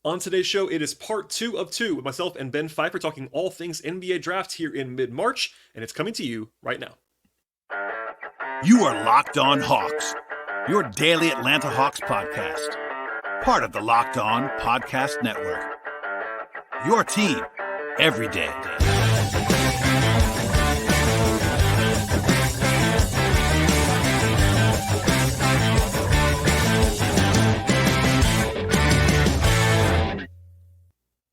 On today's show, it is part 2 of 2 with myself and Ben Pfeifer talking all things NBA draft here in mid-March, and it's coming to you right now. You are Locked On Hawks, your daily Atlanta Hawks podcast. Part of the Locked On Podcast Network. Your team every day.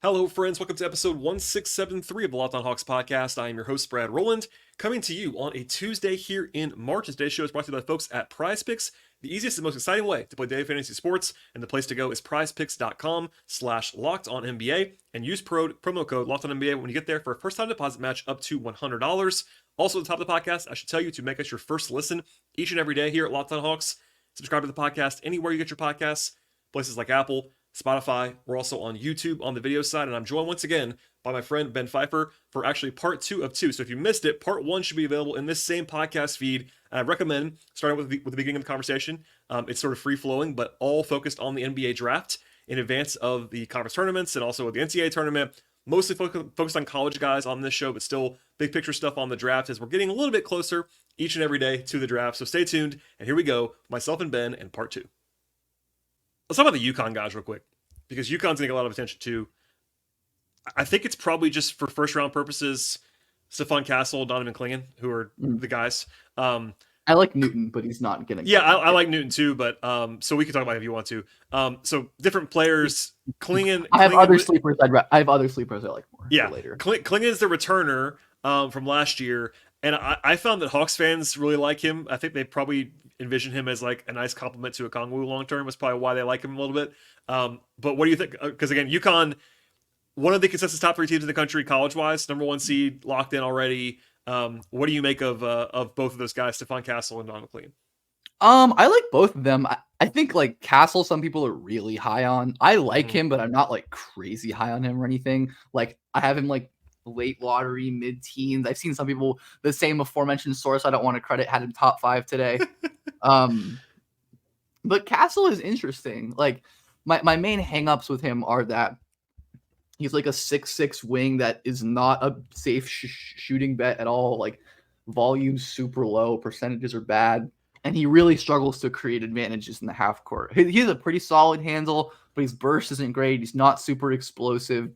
Hello, friends. Welcome to episode 1673 of the Locked On Hawks podcast. I am your host, Rowland, coming to you on a Tuesday here in March. Today's show is brought to you by folks at PrizePicks, the easiest and most exciting way to play daily fantasy sports, and the place to go is prizepicks.com/LockedOnNBA, and use promo code LockedOnNBA when you get there for a first-time deposit match up to $100. Also, at the top of the podcast, I should tell you to make us your first listen each and every day here at Locked On Hawks. Subscribe to the podcast anywhere you get your podcasts, places like Apple, Spotify. We're also on YouTube on the video side, and I'm joined once again by my friend Ben Pfeifer for actually part 2 of 2. So if you missed it, part 1 should be available in this same podcast feed. And I recommend starting with the beginning of the conversation. It's sort of free-flowing, but all focused on the NBA draft in advance of the conference tournaments and also the NCAA tournament. Mostly focused on college guys on this show, but still big picture stuff on the draft as we're getting a little bit closer each and every day to the draft. So stay tuned, and here we go, myself and Ben in part 2. Let's talk about the UConn guys real quick, because UConn's going to get a lot of attention too. I think it's probably just for first round purposes, Stephon Castle, Donovan Clingan, who are the guys. I like Newton, but he's not going to. Yeah, I like Newton too, but so we can talk about it if you want to. So different players. Clingan. I have other sleepers. I have other sleepers I like more. Yeah, later. Clingan is the returner from last year, and I found that Hawks fans really like him. I think they probably envision him as like a nice compliment to Okongwu long term. That's probably why they like him a little bit. But what do you think? Because again, UConn, one of the consensus top 3 teams in the country college wise, number 1 seed, locked in already. What do you make of both of those guys, Stephon Castle and Donovan Clingan? I like both of them. I think like Castle, some people are really high on. I like him, but I'm not like crazy high on him or anything. Like I have him like late lottery, mid-teens. I've seen some people, the same aforementioned source I don't want to credit, had him top 5 today. But Castle is interesting. Like my main hangups with him are that he's like a 6'6" wing that is not a safe shooting bet at all. Like volume's super low, percentages are bad, and he really struggles to create advantages in the half court. He has a pretty solid handle, but his burst isn't great. He's not super explosive.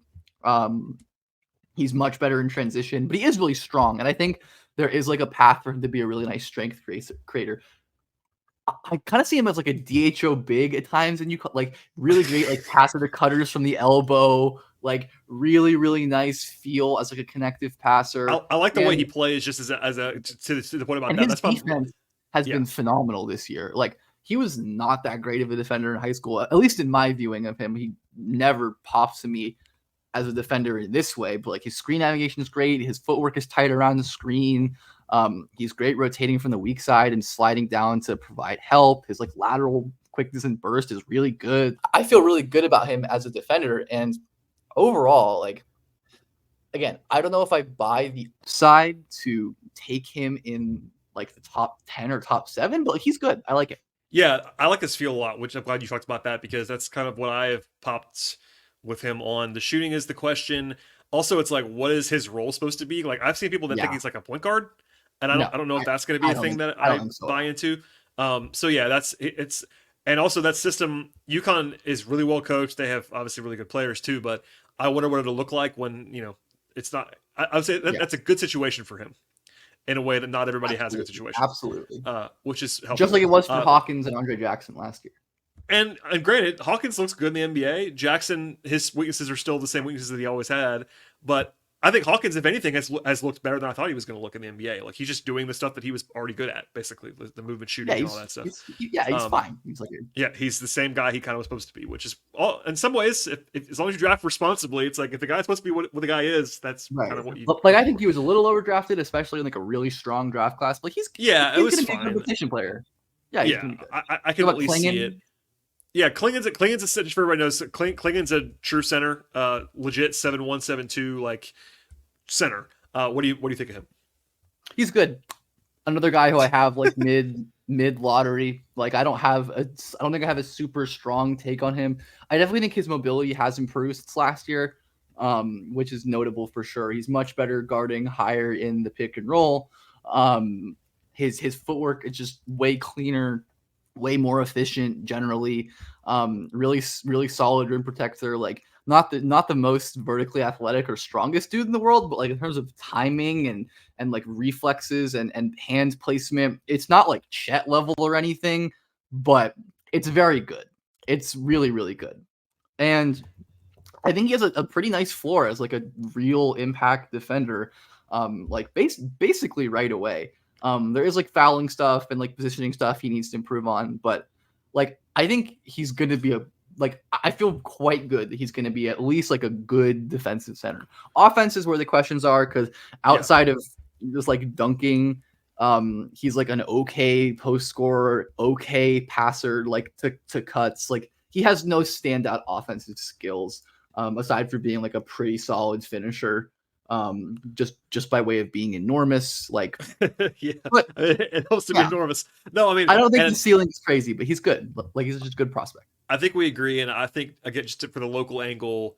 He's much better in transition, but he is really strong. And I think there is like a path for him to be a really nice strength creator. I kind of see him as like a DHO big at times, and you like really great like passer to cutters from the elbow, like really really nice feel as like a connective passer. I like the way he plays, just as a to the point about and that. His That's defense has been phenomenal this year. Like he was not that great of a defender in high school, at least in my viewing of him. He never pops to me as a defender in this way, but like his screen navigation is great. His footwork is tight around the screen. He's great rotating from the weak side and sliding down to provide help. His like lateral quickness and burst is really good. I feel really good about him as a defender. And overall, like, again, I don't know if I buy the side to take him in like the top 10 or top 7, but like, he's good. I like it. Yeah, I like his feel a lot, which I'm glad you talked about that, because that's kind of what I have popped with him on. The shooting is the question. Also, it's like, what is his role supposed to be? Like, I've seen people that think he's like a point guard, and I don't know if that's going to be a thing that I buy into. So yeah, it's and also that system. UConn is really well coached. They have obviously really good players too, but I wonder what it'll look like when it's not. I would say that's a good situation for him in a way that not everybody has a good situation. Absolutely, which is helpful. Just like it was for Hawkins and Andre Jackson last year. And granted, Hawkins looks good in the NBA. Jackson, his weaknesses are still the same weaknesses that he always had. But I think Hawkins, if anything, has looked better than I thought he was going to look in the NBA. Like he's just doing the stuff that he was already good at, basically the movement, shooting, and all that stuff. He's fine. He's like he's the same guy he kind of was supposed to be, which is all in some ways. If as long as you draft responsibly, it's like if the guy's supposed to be what the guy is, that's kind of what you like. I think he was a little overdrafted, especially in like a really strong draft class. But he's it was going to be fine. a competition player. I can at least see it. Yeah, Clingan's a just for everybody knows. Clingan's a true center, legit 7'1", 7'2", like center. What do you think of him? He's good. Another guy who I have like mid mid lottery. Like I don't think I have a super strong take on him. I definitely think his mobility has improved since last year, which is notable for sure. He's much better guarding higher in the pick and roll. His footwork is just way cleaner, way more efficient generally. Really solid rim protector. Like not the most vertically athletic or strongest dude in the world, but like in terms of timing and like reflexes and hand placement, it's not like Chet level or anything, but it's very good. It's really, really good. And I think he has a pretty nice floor as like a real impact defender, like basically right away. There is like fouling stuff and like positioning stuff he needs to improve on, but like I think he's going to be I feel quite good that he's going to be at least like a good defensive center. Offense is where the questions are because outside of just like dunking, he's like an okay post scorer, okay passer, like to cuts. Like he has no standout offensive skills aside from being like a pretty solid finisher. Just by way of being enormous, like yeah, but, it helps to be enormous. No, I mean I don't think the ceiling is crazy, but he's good. Like he's just a good prospect. I think we agree, and I think again, just for the local angle,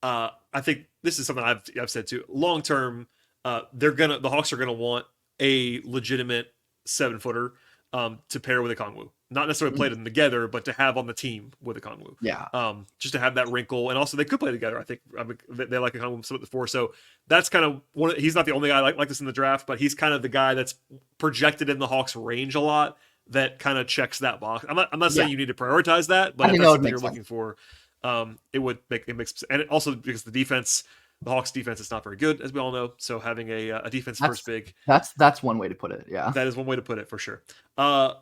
I think this is something I've said too. Long term, the Hawks are gonna want a legitimate 7-footer to pair with a Kongwu. Not necessarily play them together, but to have on the team with a Kongwu. Yeah. Just to have that wrinkle, and also they could play together. I think they like a Kongwu split the 4, so that's kind of one. He's not the only guy like this in the draft, but he's kind of the guy that's projected in the Hawks range a lot. That kind of checks that box. I'm not saying you need to prioritize that, but if that's something you're looking for, it would make sense. And it also because the Hawks defense is not very good, as we all know. So having a defense first big, that's one way to put it. Yeah, that is one way to put it for sure. All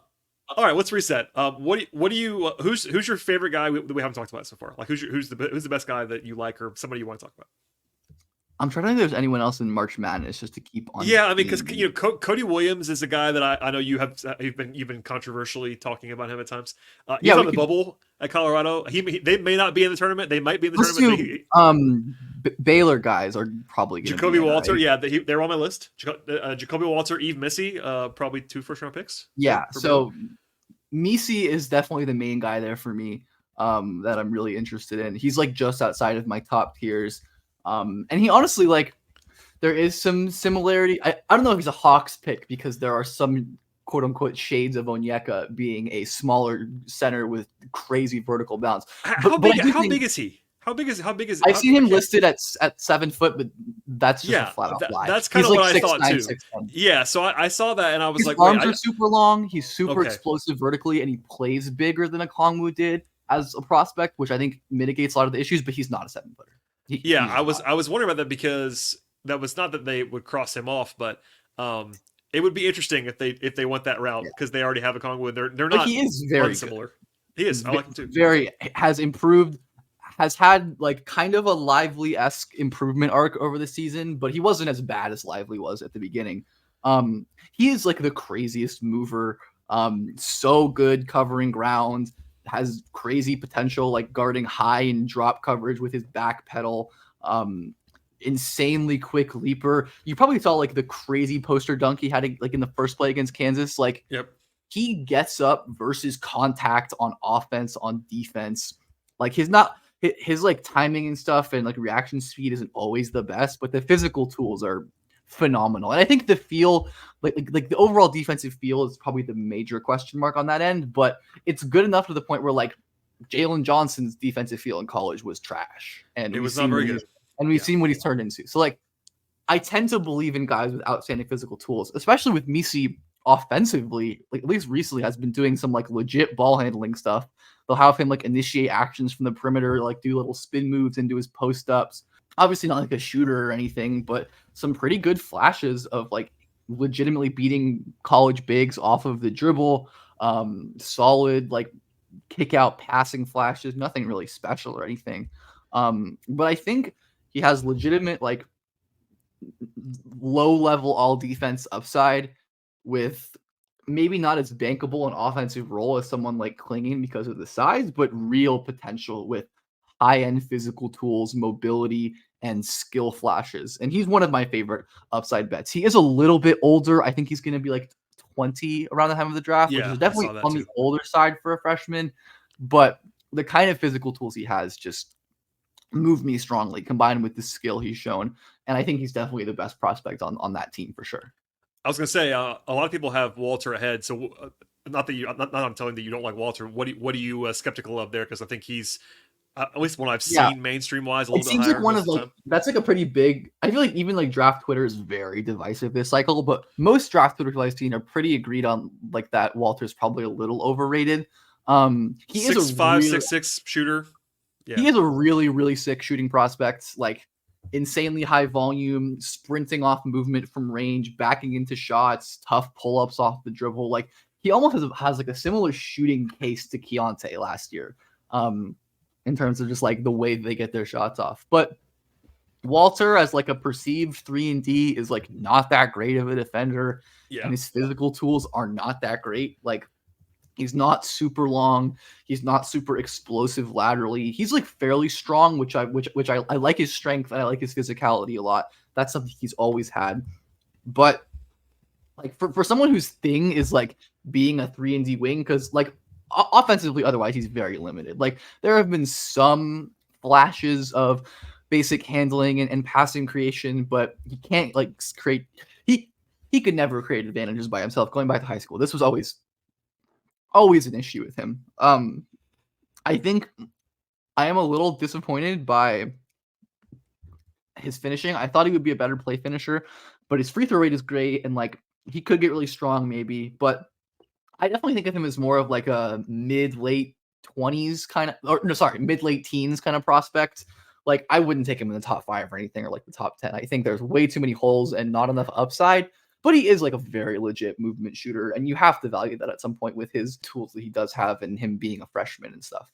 right, let's reset. Who's your favorite guy that we haven't talked about so far? Like who's the best guy that you like or somebody you want to talk about? I'm trying to think if there's anyone else in March Madness just to keep on. Yeah, I mean, because Cody Williams is a guy that I know you've been controversially talking about him at times. He's on the bubble at Colorado. They may not be in the tournament. They might be in the tournament. Baylor guys are probably going to Jacoby Walter. Yeah, they're on my list. Jacoby Walter, Eve Missy, probably 2 first-round picks. Yeah, so Missy is definitely the main guy there for me that I'm really interested in. He's like just outside of my top tiers. And he honestly, like, there is some similarity. I don't know if he's a Hawks pick because there are some quote unquote shades of Onyeka being a smaller center with crazy vertical bounce. How big is he? How big is I've seen him listed at 7 foot, but that's just a flat out lie. That's kind of what I thought too. 6'9", yeah, so I saw that and I was his like, arms are super long. He's super explosive vertically, and he plays bigger than a Kongwu did as a prospect, which I think mitigates a lot of the issues. But he's not a 7-footer. I was wondering about that because that was not that they would cross him off, but it would be interesting if they went that route because they already have a Kongwu. They're not. He is very similar. He is. I like him too. Has improved. Has had like kind of a Lively-esque improvement arc over the season, but he wasn't as bad as Lively was at the beginning. He is like the craziest mover. So good covering ground. Has crazy potential, like guarding high and drop coverage with his back pedal. Insanely quick leaper. You probably saw like the crazy poster dunk he had like in the first play against Kansas. Like, he gets up versus contact on offense, on defense. Like his like timing and stuff and like reaction speed isn't always the best, but the physical tools are phenomenal. And I think the feel, like the overall defensive feel is probably the major question mark on that end, but it's good enough to the point where like Jalen Johnson's defensive feel in college was trash. And it was not very good. And we've seen what he's turned into. So like, I tend to believe in guys with outstanding physical tools, especially with Missy offensively, like at least recently has been doing some like legit ball handling stuff. They'll have him like initiate actions from the perimeter, like do little spin moves into his post ups. Obviously not like a shooter or anything, but some pretty good flashes of like legitimately beating college bigs off of the dribble. Solid like kick out passing flashes, nothing really special or anything. But I think he has legitimate like low level all defense upside with maybe not as bankable an offensive role as someone like Klingin because of the size, but real potential with high-end physical tools, mobility, and skill flashes. And he's one of my favorite upside bets. He is a little bit older. I think he's going to be like 20 around the time of the draft, which Yeah, is I definitely saw that on the too. older side for a freshman. But the kind of physical tools he has just move me strongly, combined with the skill he's shown. And I think he's definitely the best prospect on that team for sure. I was gonna say a lot of people have Walter ahead, so not that you not I'm telling that you don't like Walter. What are you skeptical of there? Because I think he's at least one I've Yeah, seen mainstream wise a it little bit seems like higher one most of of the like time. that's like a pretty big. I feel like even like draft Twitter is very divisive this cycle, but most draft Twitter I've seen are pretty agreed on like that Walter's probably a little overrated. He is a 6'5", real 6'6" shooter. Yeah, he is a really, really sick shooting prospect, like insanely high volume, sprinting off movement from range, backing into shots, tough pull-ups off the dribble. Like he almost has like a similar shooting case to Keontae last year, in terms of just like the way they get their shots off. But Walter, as like a perceived 3-and-D, is like not that great of a defender, yeah. and his physical tools are not that great. Like he's not super long. He's not super explosive laterally. He's like fairly strong, which I like his strength and I like his physicality a lot. That's something he's always had. But like for someone whose thing is like being a 3-and-D wing, because like offensively, otherwise he's very limited. Like there have been some flashes of basic handling and passing creation, but he can't like create. He could never create advantages by himself. Going back to high school, this was always an issue with him. I think I am a little disappointed by his finishing. I thought he would be a better play finisher, but his free throw rate is great, and like he could get really strong maybe. But I definitely think of him as more of like a mid-late 20s kind of, or no, sorry, mid-late teens kind of prospect. Like I wouldn't take him in the top 5 or anything, or like the top 10. I think there's way too many holes and not enough upside. But he is like a very legit movement shooter, and you have to value that at some point with his tools that he does have and him being a freshman and stuff.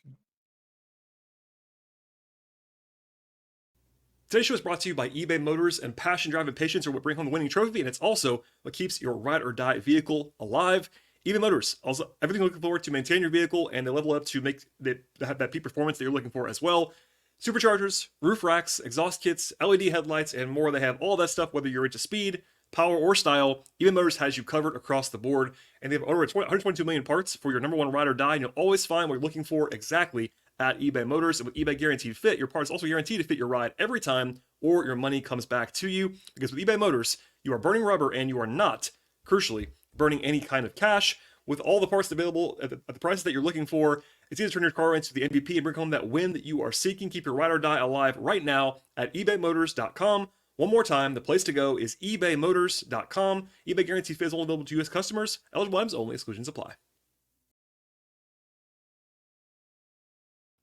Today's show is brought to you by eBay Motors, and passion, drive, and patience are what bring home the winning trophy, and it's also what keeps your ride or die vehicle alive. eBay Motors, also everything you're looking for to maintain your vehicle, and they level up to make that peak performance that you're looking for as well. Superchargers, roof racks, exhaust kits, LED headlights, and more. They have all that stuff, whether you're into speed, power, or style. eBay Motors has you covered across the board, and they have over 122 million parts for your number one ride or die, and you'll always find what you're looking for exactly at eBay Motors. And with eBay Guaranteed Fit, your parts also guaranteed to fit your ride every time, or your money comes back to you. Because with eBay Motors, you are burning rubber and you are not, crucially, burning any kind of cash. With all the parts available at the prices that you're looking for, it's easy to turn your car into the MVP and bring home that win that you are seeking. Keep your ride or die alive right now at ebaymotors.com. One more time, the place to go is ebaymotors.com. eBay Guaranteed Fit is only available to U.S. customers. Eligible items only. Exclusions apply.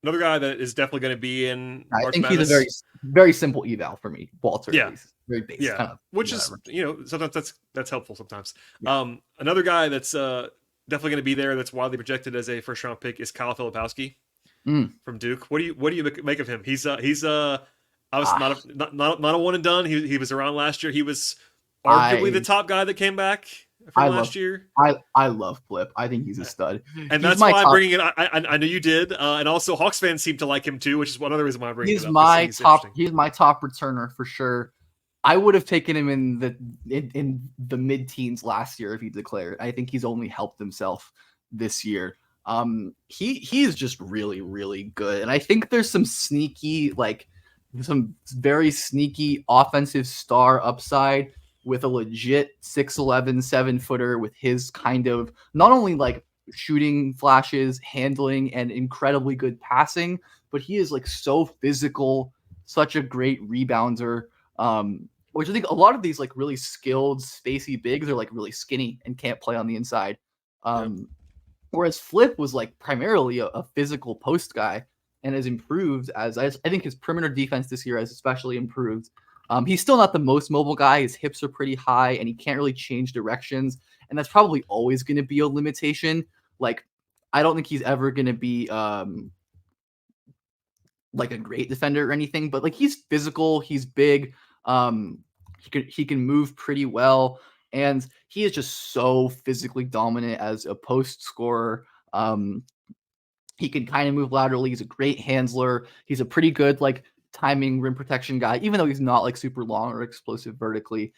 Another guy that is definitely going to be in I March think Madness. he's a very, very simple eval for me, Walter. Yeah. At least. Very basic, Yeah, kind of, which whatever. is sometimes that's helpful sometimes. Yeah. Another guy that's definitely going to be there that's widely projected as a first round pick is Kyle Filipowski from Duke. What do you make of him? He's I was not a one and done. He was around last year. He was arguably the top guy that came back from last year. I love Flip. I think he's a stud. And that's why I'm bringing it. I know you did, and also Hawks fans seem to like him too, which is another reason why I'm bringing it up. He's my top returner for sure. I would have taken him in the mid-teens last year if he declared. I think he's only helped himself this year. He is just really, really good, and I think there's some very sneaky offensive star upside with a legit 6'11", 7-footer with his kind of not only like shooting flashes, handling, and incredibly good passing, but he is like so physical, such a great rebounder. Which I think a lot of these like really skilled, spacey bigs are like really skinny and can't play on the inside. Whereas Flip was like primarily a physical post guy and has improved as I think his perimeter defense this year has especially improved. He's still not the most mobile guy. His hips are pretty high and he can't really change directions. And that's probably always going to be a limitation. Like, I don't think he's ever going to be like a great defender or anything, but like he's physical, he's big. He can move pretty well, and he is just so physically dominant as a post scorer. He can kind of move laterally. He's a great handler. He's a pretty good like timing rim protection guy, even though he's not like super long or explosive vertically.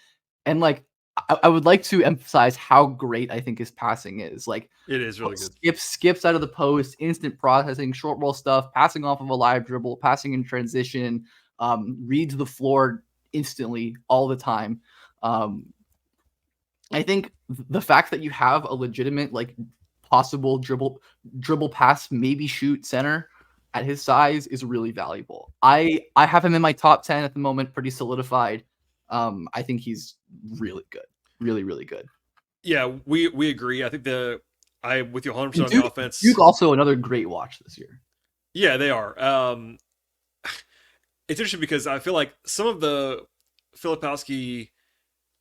And like I would like to emphasize how great I think his passing is. Like, It is really good. Skips out of the post, instant processing, short roll stuff, passing off of a live dribble, passing in transition, reads the floor instantly all the time. I think the fact that you have a legitimate, like, possible dribble pass, maybe shoot center at his size is really valuable. I have him in my top 10 at the moment, pretty solidified. I think he's really good. Really, really good. Yeah, we agree. I think with you 100% on Duke, the offense. Duke also another great watch this year. Yeah, they are. It's interesting because I feel like some of the Filipowski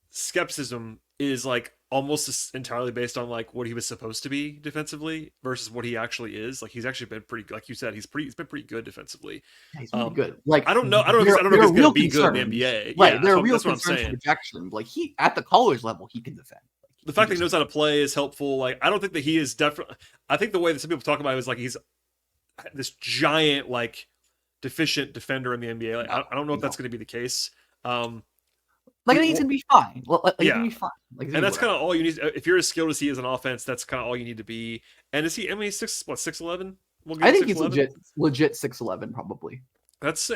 skepticism is like almost entirely based on like what he was supposed to be defensively versus what he actually is. Like he's actually been pretty, like you said, he's been pretty good defensively. Yeah, he's pretty good. Like I don't know if he's going to be good in the NBA. Right, Yeah, there are real that's what I'm concerns saying. for rejection. Like he at the college level, he can defend. The fact that he knows how to play is helpful. Like I don't think that he is definitely. I think the way that some people talk about it is like he's this giant like deficient defender in the NBA. Like I don't know if that's going to be the case. Like I think he's gonna be fine. Like, yeah, gonna be fine. Like, and that's kind of all you need. If you're as skilled as he is on offense, that's kind of all you need to be. And is he? I mean, he's 6'11". I think he's legit 6'11" probably. That's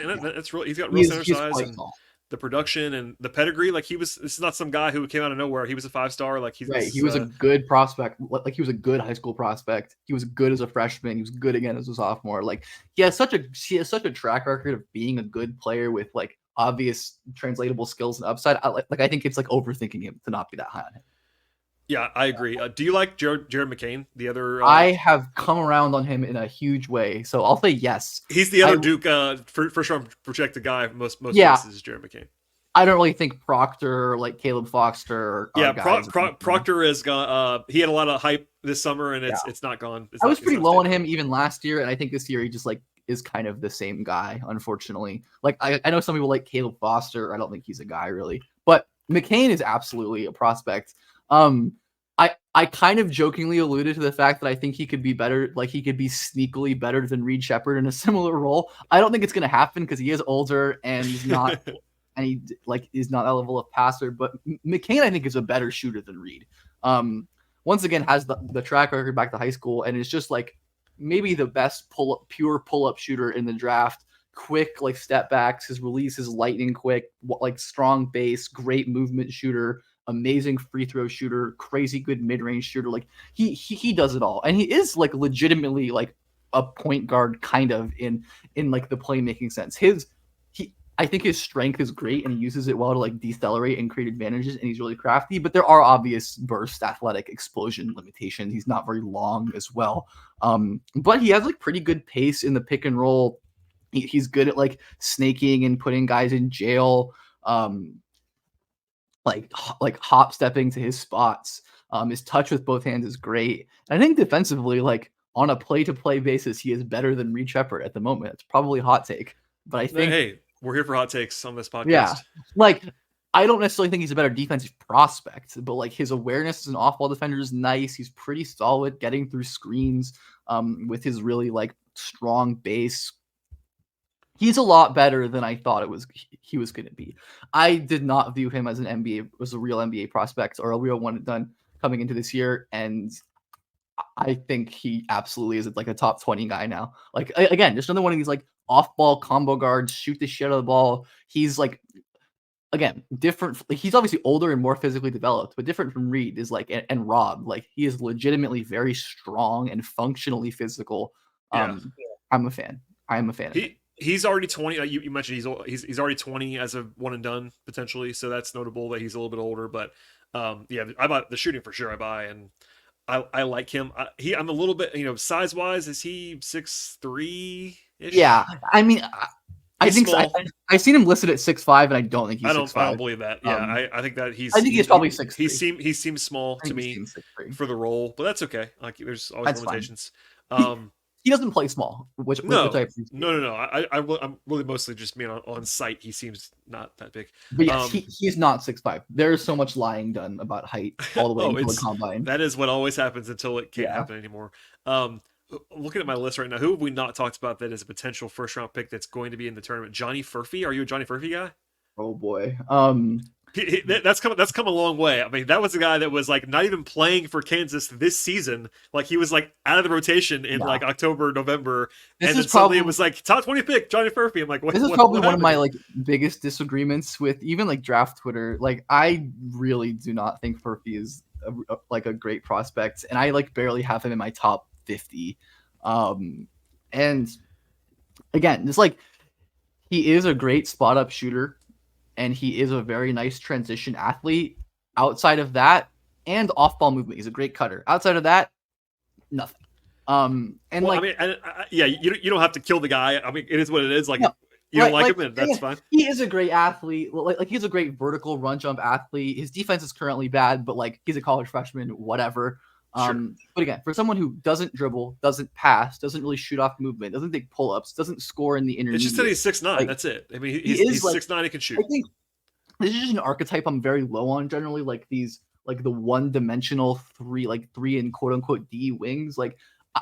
really. He's got real center size and tall. The production and the pedigree. Like this is not some guy who came out of nowhere. He was a 5-star. Like he was a good prospect. Like he was a good high school prospect. He was good as a freshman. He was good again as a sophomore. Like he has such a track record of being a good player with like obvious translatable skills and upside. I think it's like overthinking him to not be that high on him. Yeah, I agree. Do you like Jared McCain? The other I have come around on him in a huge way, so I'll say yes. He's the other Duke first round projected guy. Most yeah. cases is Jared McCain. I don't really think Proctor, like Caleb Foster. Yeah, Proctor is gone. He had a lot of hype this summer, and it's not gone. I was pretty low on him even last year, and I think this year he just like is kind of the same guy. Unfortunately, like I know some people like Caleb Foster. I don't think he's a guy really, but McCain is absolutely a prospect. I kind of jokingly alluded to the fact that I think he could be better, like he could be sneakily better than Reed Shepherd in a similar role. I don't think it's going to happen because he is older and he's not, and he like is not that level of passer. But McCain, I think, is a better shooter than Reed. Once again, has the track record back to high school and is just like maybe the best pure pull up shooter in the draft. Quick like step backs, his release is lightning quick, like strong base, great movement shooter. Amazing free throw shooter, crazy good mid-range shooter. Like he does it all, and he is like legitimately like a point guard kind of in like the playmaking sense. I think his strength is great, and he uses it well to like decelerate and create advantages, and he's really crafty. But there are obvious burst, athletic, explosion limitations. He's not very long as well, but he has like pretty good pace in the pick and roll. He's good at like snaking and putting guys in jail. Like hop stepping to his spots. His touch with both hands is great. And I think defensively, like on a play-to-play basis, he is better than Reed Shepherd at the moment. It's probably a hot take, but I think hey, we're here for hot takes on this podcast. Yeah, like I don't necessarily think he's a better defensive prospect, but like his awareness as an off-ball defender is nice. He's pretty solid getting through screens with his really like strong base. He's a lot better than I thought he was going to be. I did not view him as a real NBA prospect or a real one and done coming into this year, and I think he absolutely is like a top 20 guy now. Like again, just another one of these like off-ball combo guards, shoot the shit out of the ball. He's like again different. Like, he's obviously older and more physically developed, but different from Reed is like and Rob. Like he is legitimately very strong and functionally physical. I'm a fan. I am a fan of him. He's already 20. You mentioned he's already 20 as a one and done potentially, so that's notable that he's a little bit older. But yeah, I buy the shooting for sure. I buy, and I like him. I'm a little bit, size wise. Is he 6'3"? Yeah, I mean, I think so. I've seen him listed at 6'5", and I don't think he's 6'5". I don't believe that. Yeah, I think that I think he's probably 6'3". He seems small to me for the role, but that's okay. Like there's always limitations. He doesn't play small, which I appreciate. No. I'm really mostly just being on site. He seems not that big. But yeah, he's not 6'5". There's so much lying done about height all the way into the combine. That is what always happens until it can't happen anymore. Looking at my list right now, who have we not talked about that is a potential first round pick that's going to be in the tournament? Johnny Furphy. Are you a Johnny Furphy guy? Oh boy. That's come a long way. I mean, that was a guy that was like not even playing for Kansas this season. Like he was like out of the rotation in Yeah. like October, November, This and is then suddenly it probably- was like top 20 pick Johnny Furphy. I'm like, This is probably one of happened my here? like biggest disagreements with even like draft Twitter. Like I really do not think Furphy is like a great prospect, and I like barely have him in my top 50. And again, just like he is a great spot up shooter, and he is a very nice transition athlete. Outside of that, and off ball movement, he's a great cutter. Outside of that, nothing. And Well, like, I mean, yeah, you don't have to kill the guy. I mean, it is what it is. Like No, you don't like- like him, and that's fine. he is a great athlete. Like he's a great vertical run jump athlete. His defense is currently bad, but like he's a college freshman, whatever. Sure. But again, for someone who doesn't dribble, doesn't pass, doesn't really shoot off movement, doesn't take pull ups, doesn't score in the intermediate. It's just that he's 6'9". Like, That's it. I mean, he he's is, like- 6'9". He can shoot. I think this is just an archetype I'm very low on generally. Like these, like the one-dimensional three and quote unquote D wings. Like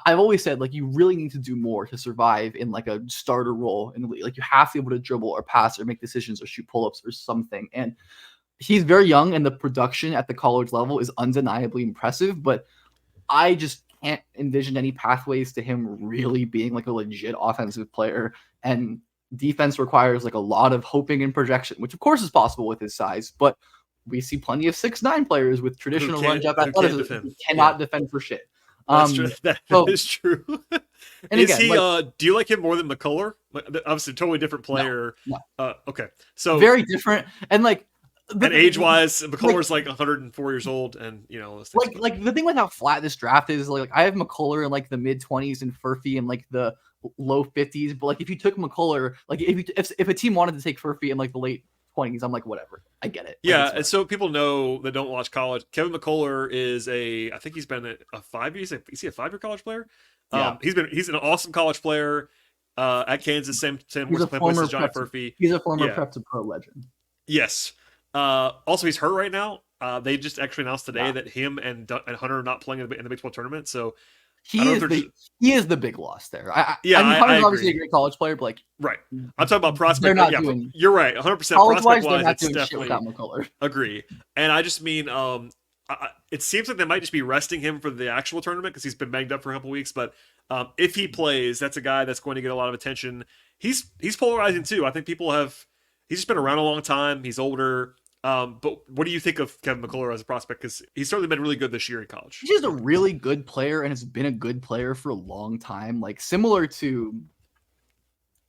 I've always said, like you really need to do more to survive in like a starter role in the league. Like you have to be able to dribble or pass or make decisions or shoot pull-ups or something. And he's very young, and the production at the college level is undeniably impressive. But I just can't envision any pathways to him really being like a legit offensive player. And defense requires like a lot of hoping and projection, which of course is possible with his size, but we see plenty of 6'9" players with traditional run jump athleticism who cannot defend for shit. That's true. That is true. And is again, he? like, Do you like him more than McCullough? Like, obviously, totally different player. No. Okay, so very different, and like and age-wise, McCullough's like 104 years old, and you know, like the thing with how flat this draft is, like I have McCullough in like the mid-20s and Furphy in like the low 50s. But like if you took McCullough, like if a team wanted to take Furphy in like the late 20s, I'm like, whatever, I get it. Like, yeah, and so people know that don't watch college. Kevin McCullough is I think he's been a 5 year. Is he a 5-year college player? Yeah. He's an awesome college player at Kansas. Same he's a place former as Johnny Furphy. He's a former Yeah. prep to pro legend. Yes. Also, he's hurt right now. They just actually announced today that him and Hunter are not playing in the Big 12 tournament. So he is the big loss there. I mean, Hunter's obviously a great college player, but like, right. I'm talking about prospect. They're not yeah, doing, you're right. 100%. College-wise, they're Prospect-wise, not it's doing shit definitely without McCullough. agree. And I just mean, it seems like they might just be resting him for the actual tournament because he's been banged up for a couple weeks. But if he plays, that's a guy that's going to get a lot of attention. He's polarizing too. I think he's just been around a long time. He's older. But what do you think of Kevin McCullough as a prospect? Because he's certainly been really good this year in college. He's just a really good player and has been a good player for a long time. Like similar to,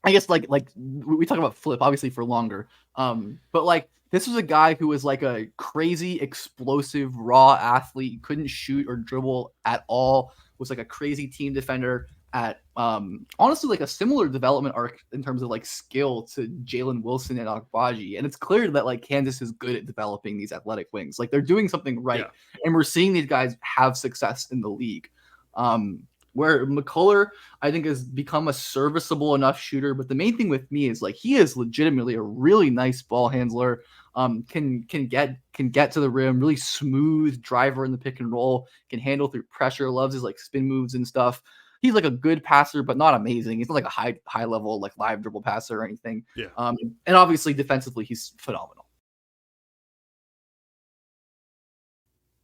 I guess like we talk about Flip obviously for longer. But like this was a guy who was like a crazy, explosive, raw athlete, couldn't shoot or dribble at all. Was like a crazy team defender at honestly like a similar development arc in terms of like skill to Jalen Wilson and Agbaji. And it's clear that like Kansas is good at developing these athletic wings. Like they're doing something right. Yeah. And we're seeing these guys have success in the league. Where McCullough, I think, has become a serviceable enough shooter. But the main thing with me is like he is legitimately a really nice ball handler. Can get to the rim, really smooth driver in the pick and roll, can handle through pressure, loves his like spin moves and stuff. He's like a good passer, but not amazing. He's not like a high level like live dribble passer or anything. Yeah. And obviously defensively, he's phenomenal.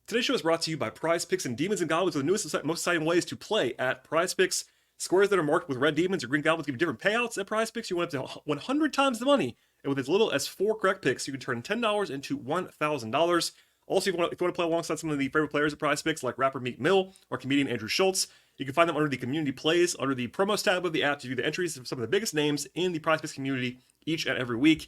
Today's show is brought to you by Prize Picks, and Demons and Goblins are the newest and most exciting ways to play at Prize Picks. Squares that are marked with red demons or green goblins give you different payouts at Prize Picks. You win up to 100 times the money, and with as little as 4 correct picks, you can turn $10 into $1,000. Also, if you want to play alongside some of the favorite players at Prize Picks, like rapper Meek Mill or comedian Andrew Schultz, you can find them under the Community Plays, under the Promos tab of the app to view the entries of some of the biggest names in the Prize Picks community each and every week.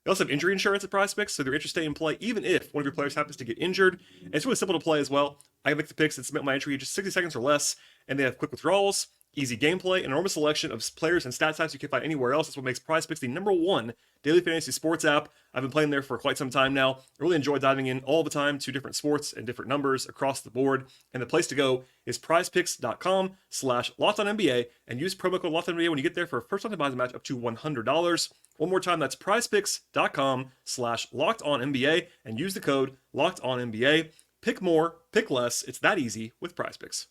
They also have injury insurance at Prize Picks, so they're interested in play even if one of your players happens to get injured. And it's really simple to play as well. I can make the picks and submit my entry in just 60 seconds or less, and they have quick withdrawals, easy gameplay, an enormous selection of players and stat types you can't find anywhere else. That's what makes Prize Picks the #1 daily fantasy sports app. I've been playing there for quite some time now. I really enjoy diving in all the time to different sports and different numbers across the board. And the place to go is prizepicks.com/LockedOnNBA and use promo code LockedOnNBA when you get there for a first time deposit match up to $100. One more time, that's prizepicks.com/LockedOnNBA and use the code LockedOnNBA. Pick more, pick less. It's that easy with Prize Picks.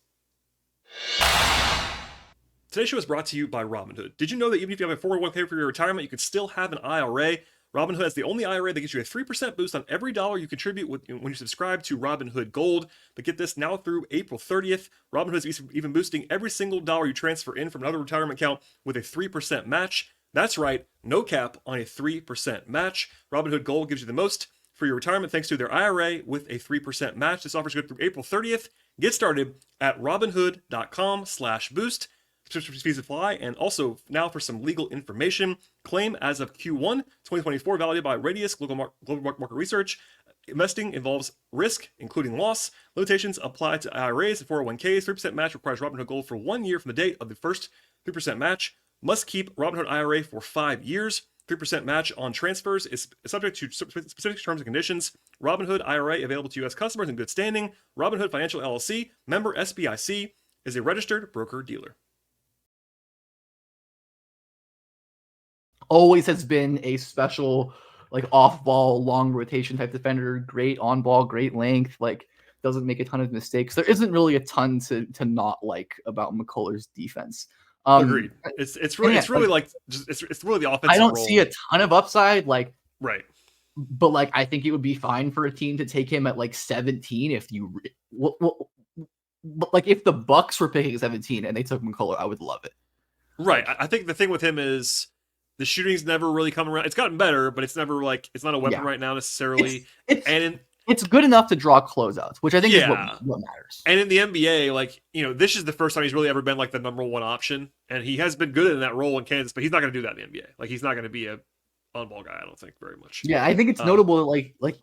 Today's show is brought to you by Robinhood. Did you know that even if you have a 401k for your retirement, you could still have an IRA? Robinhood is the only IRA that gives you a 3% boost on every dollar you contribute when you subscribe to Robinhood Gold. But get this, now through April 30th, Robinhood is even boosting every single dollar you transfer in from another retirement account with a 3% match. That's right, no cap on a 3% match. Robinhood Gold gives you the most for your retirement thanks to their IRA with a 3% match. This offer is good through April 30th. Get started at robinhood.com/boost. Subscription fees apply. And also, now for some legal information, claim as of Q1 2024, validated by Radius Global Market Research. Investing involves risk, including loss. Limitations apply to IRAs and 401ks. 3% match requires Robinhood Gold for 1 year from the date of the first 3% match. Must keep Robinhood IRA for 5 years. 3% match on transfers is subject to specific terms and conditions. Robinhood IRA available to U.S. customers in good standing. Robinhood Financial LLC, member SBIC, is a registered broker-dealer. Always has been a special, like, off-ball, long rotation type defender. Great on-ball, great length. Like, doesn't make a ton of mistakes. There isn't really a ton to not like about McCullers' defense. Agreed. It's really the offensive. I don't role. see a ton of upside, like, right. But like, I think it would be fine for a team to take him at like 17 if you, but like if the Bucks were picking 17 and they took McCullers, I would love it. Right. I think the thing with him is the shooting's never really come around. It's gotten better, but it's never like, it's not a weapon right now necessarily. It's good enough to draw closeouts, which I think is what matters. And in the NBA, like, this is the first time he's really ever been like the number one option, and he has been good in that role in Kansas, but he's not going to do that in the NBA. Like, he's not going to be a on-ball guy, I don't think, very much. Yeah, I think it's notable that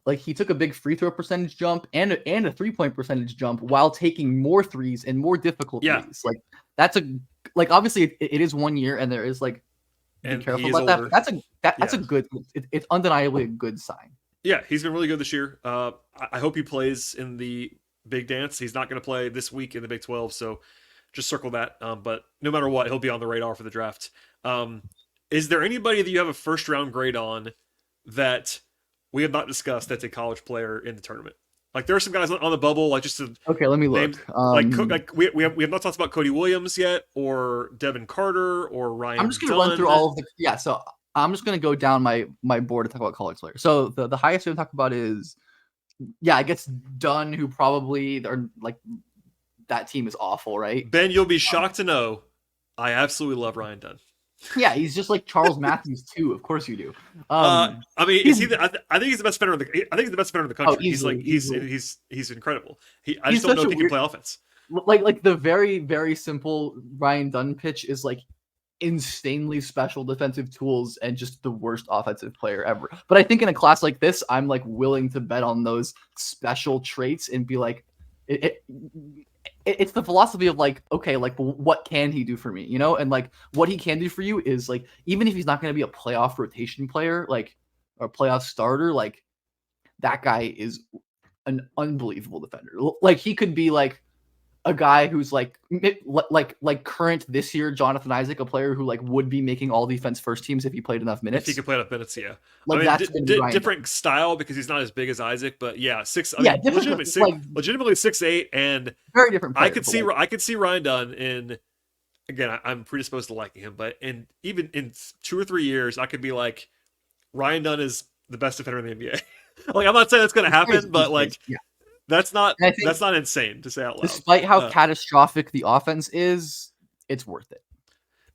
like he took a big free throw percentage jump and a 3-point percentage jump while taking more threes and more difficult threes. Like, that's obviously it is 1 year, and there is like, be careful about that. But that's a good. It's undeniably a good sign. Yeah, he's been really good this year. I hope he plays in the Big Dance. He's not going to play this week in the Big 12, so just circle that. But no matter what, he'll be on the radar for the draft. Is there anybody that you have a first-round grade on that we have not discussed that's a college player in the tournament? Like, there are some guys on the bubble, like just to okay, let me look. We have not talked about Cody Williams yet, or Devin Carter, or Ryan. I'm just going to run through all of the So I'm just going to go down my board to talk about college players. So the highest we're going to talk about is, I guess Dunn, who probably are like, that team is awful, right? Ben, you'll be shocked to know I absolutely love Ryan Dunn. Yeah, he's just like Charles Matthews too. Of course you do. I mean, is he? I think he's the best defender in the. I think he's the best defender in the country. Easily. He's incredible. I just don't know if he can play offense. Like the very, very simple Ryan Dunn pitch is like insanely special defensive tools and just the worst offensive player ever. But I think in a class like this, I'm like willing to bet on those special traits and be like, it's the philosophy of like, okay, like what can he do for me, and like what he can do for you is like, even if he's not going to be a playoff rotation player, like, or playoff starter, like that guy is an unbelievable defender. Like he could be like a guy who's like current this year, Jonathan Isaac, a player who like would be making all defense first teams if he played enough minutes. If he could play enough minutes, yeah. Like, I mean, that's different style because he's not as big as Isaac, but legitimately 6'8", and very different player, I could see Ryan Dunn in. Again, I'm predisposed to liking him, but even in 2 or 3 years, I could be like, Ryan Dunn is the best defender in the NBA. Like, I'm not saying that's going to happen, but like. Yeah. That's not insane to say out loud. Despite how catastrophic the offense is, it's worth it.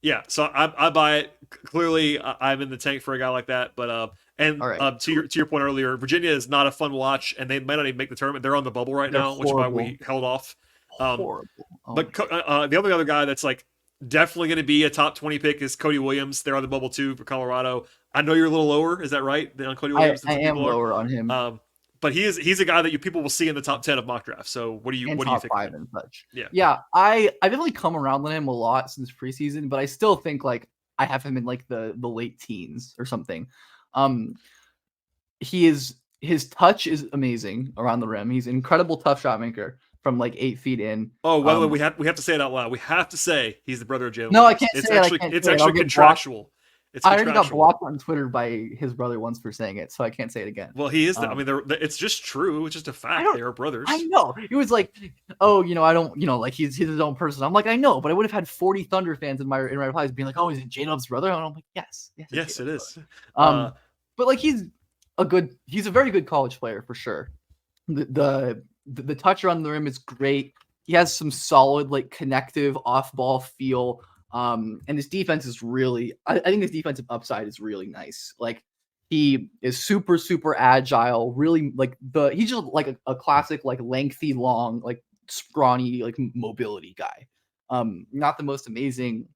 Yeah, so I buy it. Clearly, I'm in the tank for a guy like that. But to your point earlier, Virginia is not a fun watch, and they might not even make the tournament. They're on the bubble right now, which is why we held off. Horrible. But the only other guy that's like definitely going to be a top 20 pick is Cody Williams. They're on the bubble too for Colorado. I know you're a little lower. Is that right? On Cody Williams, I am lower on him. But he's a guy that people will see in the top 10 of mock drafts. So what do you think? Top 5 and such. Yeah. I've definitely come around on him a lot since preseason, but I still think like I have him in like the late teens or something. His touch is amazing around the rim. He's an incredible tough shot maker from like 8 feet in. Oh, well, we have to say it out loud. We have to say he's the brother of Jalen. No, I can't say it's actually contractual. I already got blocked on Twitter by his brother once for saying it, so I can't say it again. Well, he is. I mean, it's just true. It's just a fact. They are brothers. I know. It was like, oh, I don't, like he's his own person. I'm like, I know, but I would have had 40 Thunder fans in my replies being like, oh, is it J-Dub's brother? And I'm like, yes, it is. but like he's a very good college player for sure. The touch around the rim is great. He has some solid like connective off ball feel. And his defense is really, I think his defensive upside is really nice. Like he is super, super agile, really like he's just like a classic, like lengthy, long, like scrawny, like mobility guy. Not the most amazing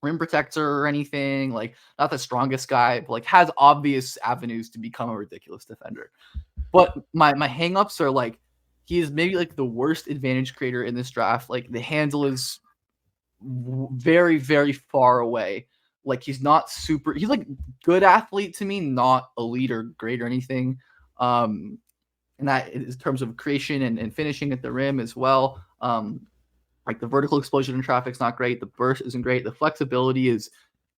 rim protector or anything, like not the strongest guy, but like has obvious avenues to become a ridiculous defender. But my hangups are like, he is maybe like the worst advantage creator in this draft. Like the handle is very, very far away. Like he's not super, he's like good athlete to me, not elite or great or anything. And that in terms of creation and finishing at the rim as well. Like the vertical explosion in traffic's not great. The burst isn't great. The flexibility is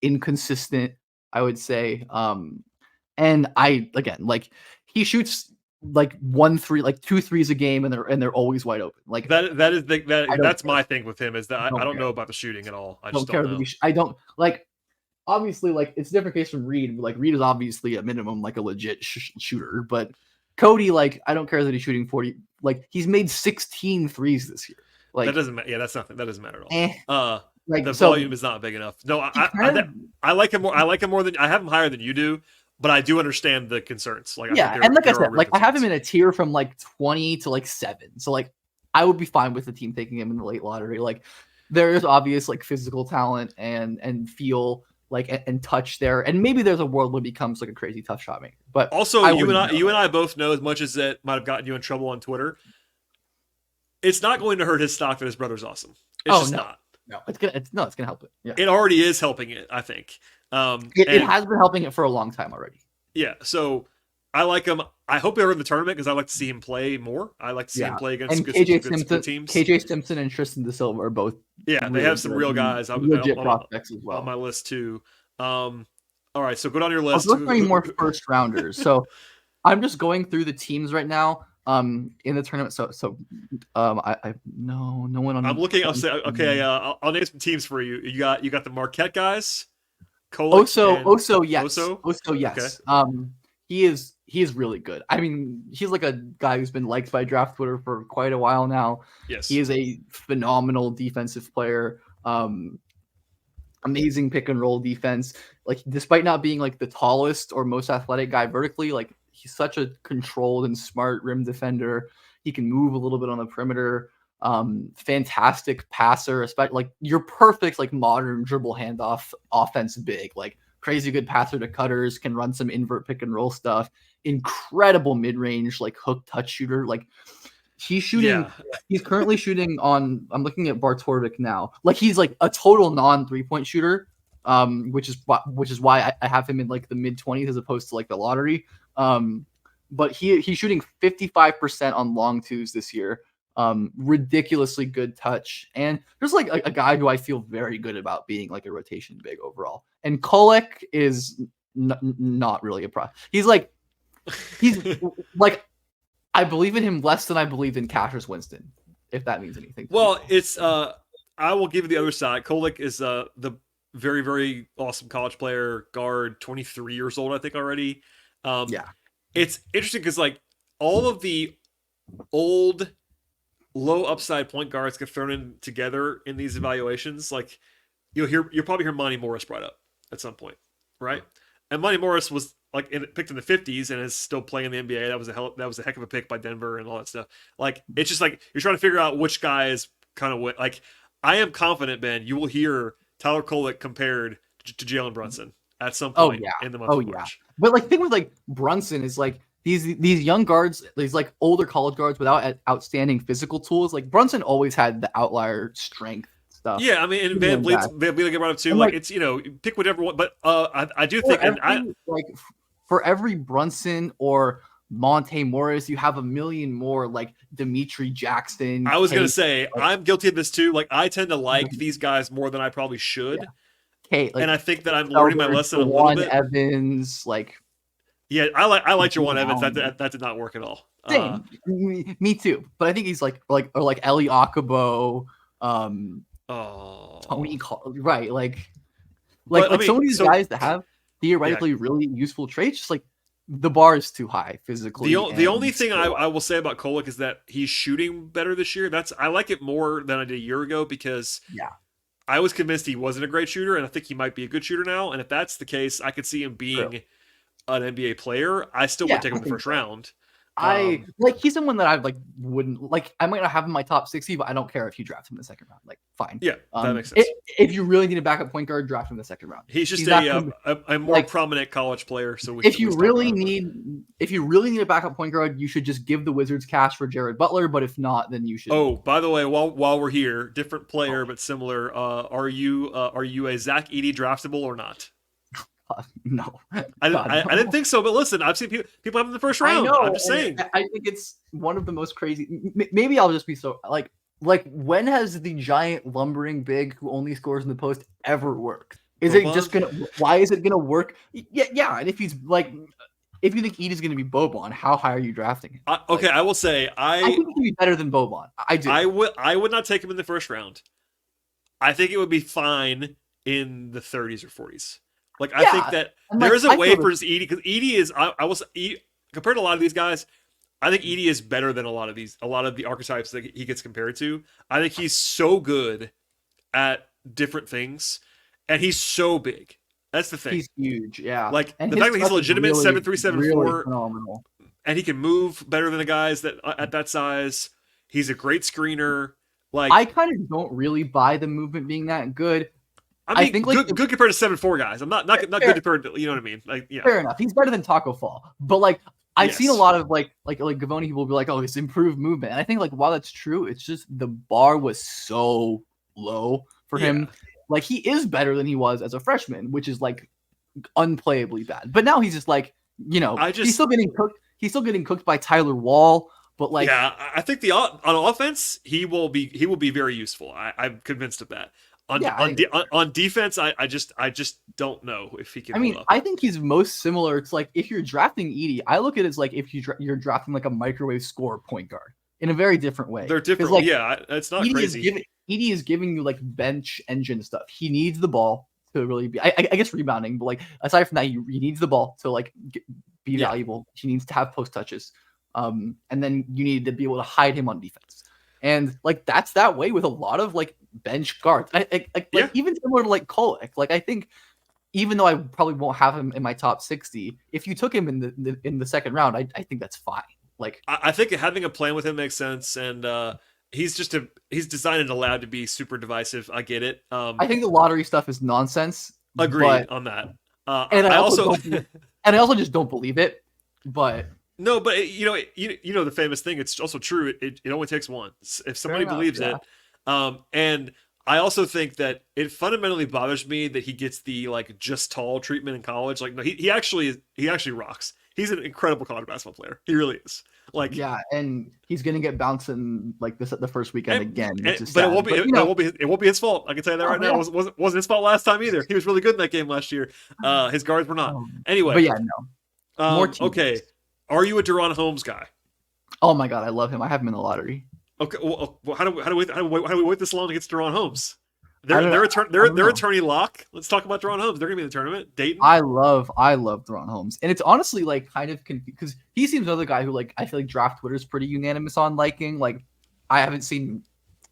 inconsistent, I would say. And like he shoots like 1-3, like 2 threes a game, and they're always wide open. Like that's my thing with him is that I don't know about the shooting at all. I just don't know. I don't like. Obviously, like it's a different case from Reed. Like Reed is obviously at minimum like a legit shooter, but Cody, like I don't care that he's shooting 40. Like he's made 16 threes this year. Like that doesn't matter. Yeah, that's nothing. That doesn't matter at all. Like the volume is not big enough. No, I like him more. I like him more than I have him higher than you do. But I do understand the concerns. Like, yeah, and like I said, like I have him in a tier from like 20 to like 7. So like I would be fine with the team taking him in the late lottery. Like there is obvious like physical talent and feel like and touch there, and maybe there's a world where he becomes like a crazy tough shot maker. But also, you and I both know, as much as it might have gotten you in trouble on Twitter, it's not going to hurt his stock that his brother's awesome. It's not. No, it's gonna help it. Yeah, it already is helping it. I think. It has been helping it for a long time already. Yeah, so I like him. I hope they're in the tournament because I like to see him play more. I like to see him play against good teams. KJ Simpson and Tristan De Silva are both. Yeah, they have some real guys. Legit prospects as well on my list too. All right, so go down your list. I'll go more first rounders. So I'm just going through the teams right now. In the tournament, I no one on. I'm looking. I'll say okay. I'll name some teams for you. You got the Marquette guys. Oso, yes. Okay. He is really good. I mean, he's like a guy who's been liked by draft Twitter for quite a while now. Yes. He is a phenomenal defensive player. Amazing pick and roll defense. Like, despite not being like the tallest or most athletic guy vertically, like he's such a controlled and smart rim defender. He can move a little bit on the perimeter. Fantastic passer, especially like your perfect like modern dribble handoff offense big, like crazy good passer to cutters, can run some invert pick and roll stuff, incredible mid-range like hook touch shooter. Like he's currently shooting on, I'm looking at Bartorvik now, like he's like a total non 3-point shooter, which is why I have him in like the mid-20s as opposed to like the lottery. But he's shooting 55% on long twos this year. Ridiculously good touch, and there's like a guy who I feel very good about being like a rotation big overall. And Kolek is not really a pro. He's like I believe in him less than I believe in Cassius Winston, if that means anything. Well, it's I will give you the other side. Kolek is the very, very awesome college player, guard, 23 years old, I think already. It's interesting because like all of the old low upside point guards get thrown in together in these evaluations. Like you'll probably hear Monty Morris brought up at some point, right? And Monty Morris was like picked in the 50s and is still playing in the NBA. That was a heck of a pick by Denver and all that stuff. Like it's just like you're trying to figure out which guy is kind of what. Like I am confident, Ben, you will hear Tyler Kolek compared to Jalen Brunson at some point in the month of March. But like thing with like Brunson is like these young guards, these like older college guards without outstanding physical tools. Like Brunson always had the outlier strength stuff. Yeah, I mean, and Van Vliet get brought up too. Like it's pick whatever one, but I do think for every Brunson or Monte Morris, you have a million more like Dimitri Jackson. I was gonna say I'm guilty of this too. Like I tend to like these guys more than I probably should. Yeah. And I think that I'm learning my lesson a little bit. Evans, like. Yeah, I like Jawan Evans. That did not work at all. Me too. But I think he's like Eli Akabo, Tony, right? Like some of these guys that have theoretically really useful traits. Just like the bar is too high physically. The only thing I will say about Kolek is that he's shooting better this year. I like it more than I did a year ago because I was convinced he wasn't a great shooter, and I think he might be a good shooter now. And if that's the case, I could see him being an NBA player. I still would take him in the first round. He's someone that I wouldn't like. I might not have him in my top 60, but I don't care if you draft him in the second round. Like, fine. Yeah, that makes sense. If you really need a backup point guard, draft him in the second round. He's just a more prominent college player. So if you really need a backup point guard, you should just give the Wizards cash for Jared Butler. But if not, then you should. Oh, by the way, while we're here, different player but similar. Are you a Zach Edey draftable or not? No, I didn't think so. But listen, I've seen people have him in the first round. I'm just saying. I think it's one of the most crazy. Maybe I'll just be so like when has the giant lumbering big who only scores in the post ever worked? Is Boban? It just gonna? Why is it gonna work? Yeah. And if he's if you think Edey's gonna be Boban, how high are you drafting him? I will say I think he can be better than Boban. I do. I would not take him in the first round. I think it would be fine in the 30s or 40s. Like, I think that there is a way for Edey, because Edey is, compared to a lot of these guys, I think Edey is better than a lot of the archetypes that he gets compared to. I think he's so good at different things, and he's so big. That's the thing. He's huge, yeah. Like, and the fact that he's a legitimate 7'3", 7'4", really phenomenal. And he can move better than the guys that at that size. He's a great screener. Like, I kind of don't really buy the movement being that good. I think good compared to 7'4" guys. I'm not good compared to, you know what I mean? Like, yeah. Fair enough. He's better than Taco Fall. But like I've seen a lot of like Gavoni people be like, oh, it's improved movement. And I think like while that's true, it's just the bar was so low for him. Like, he is better than he was as a freshman, which is like unplayably bad. But now he's just like, he's still getting cooked. He's still getting cooked by Tyler Wall. But like, I think on offense he will be very useful. I'm convinced of that. On defense, I just don't know if he can. I mean, I think he's most similar to like if you're drafting Edey, I look at it as like if you're drafting like a microwave score point guard in a very different way. They're different. Like, it's not crazy. Edey is giving you like bench engine stuff. He needs the ball to really be, I guess, rebounding. But like aside from that, he needs the ball to like be valuable. He needs to have post touches, and then you need to be able to hide him on defense. And like that's that way with a lot of like bench guards. Even similar to like Kolek. Like, I think even though I probably won't have him in my top 60, if you took him in the second round, I think that's fine. Like, I think having a plan with him makes sense, and he's designed and allowed to be super divisive. I get it. I think the lottery stuff is nonsense. Agreed on that. And I also just don't believe it. But no, but the famous thing. It's also true. It only takes one. If somebody believes it, and I also think that it fundamentally bothers me that he gets the like just tall treatment in college. Like, no, he actually rocks. He's an incredible college basketball player. He really is. Like, and he's gonna get bounced in like this at the first weekend again. But it won't be his fault. I can tell you that right now. It wasn't his fault last time either. He was really good in that game last year. His guards were not. Anyway, but no. Okay. Are you a DaRon Holmes guy? Oh my god, I love him. I have him in the lottery. Okay, well, how do we wait this long to get to DaRon Holmes? They're attorney lock. Let's talk about DaRon Holmes. They're gonna be in the tournament. Dayton. I love DaRon Holmes, and it's honestly like kind of because he seems another guy who like I feel like draft Twitter is pretty unanimous on liking. Like, I haven't seen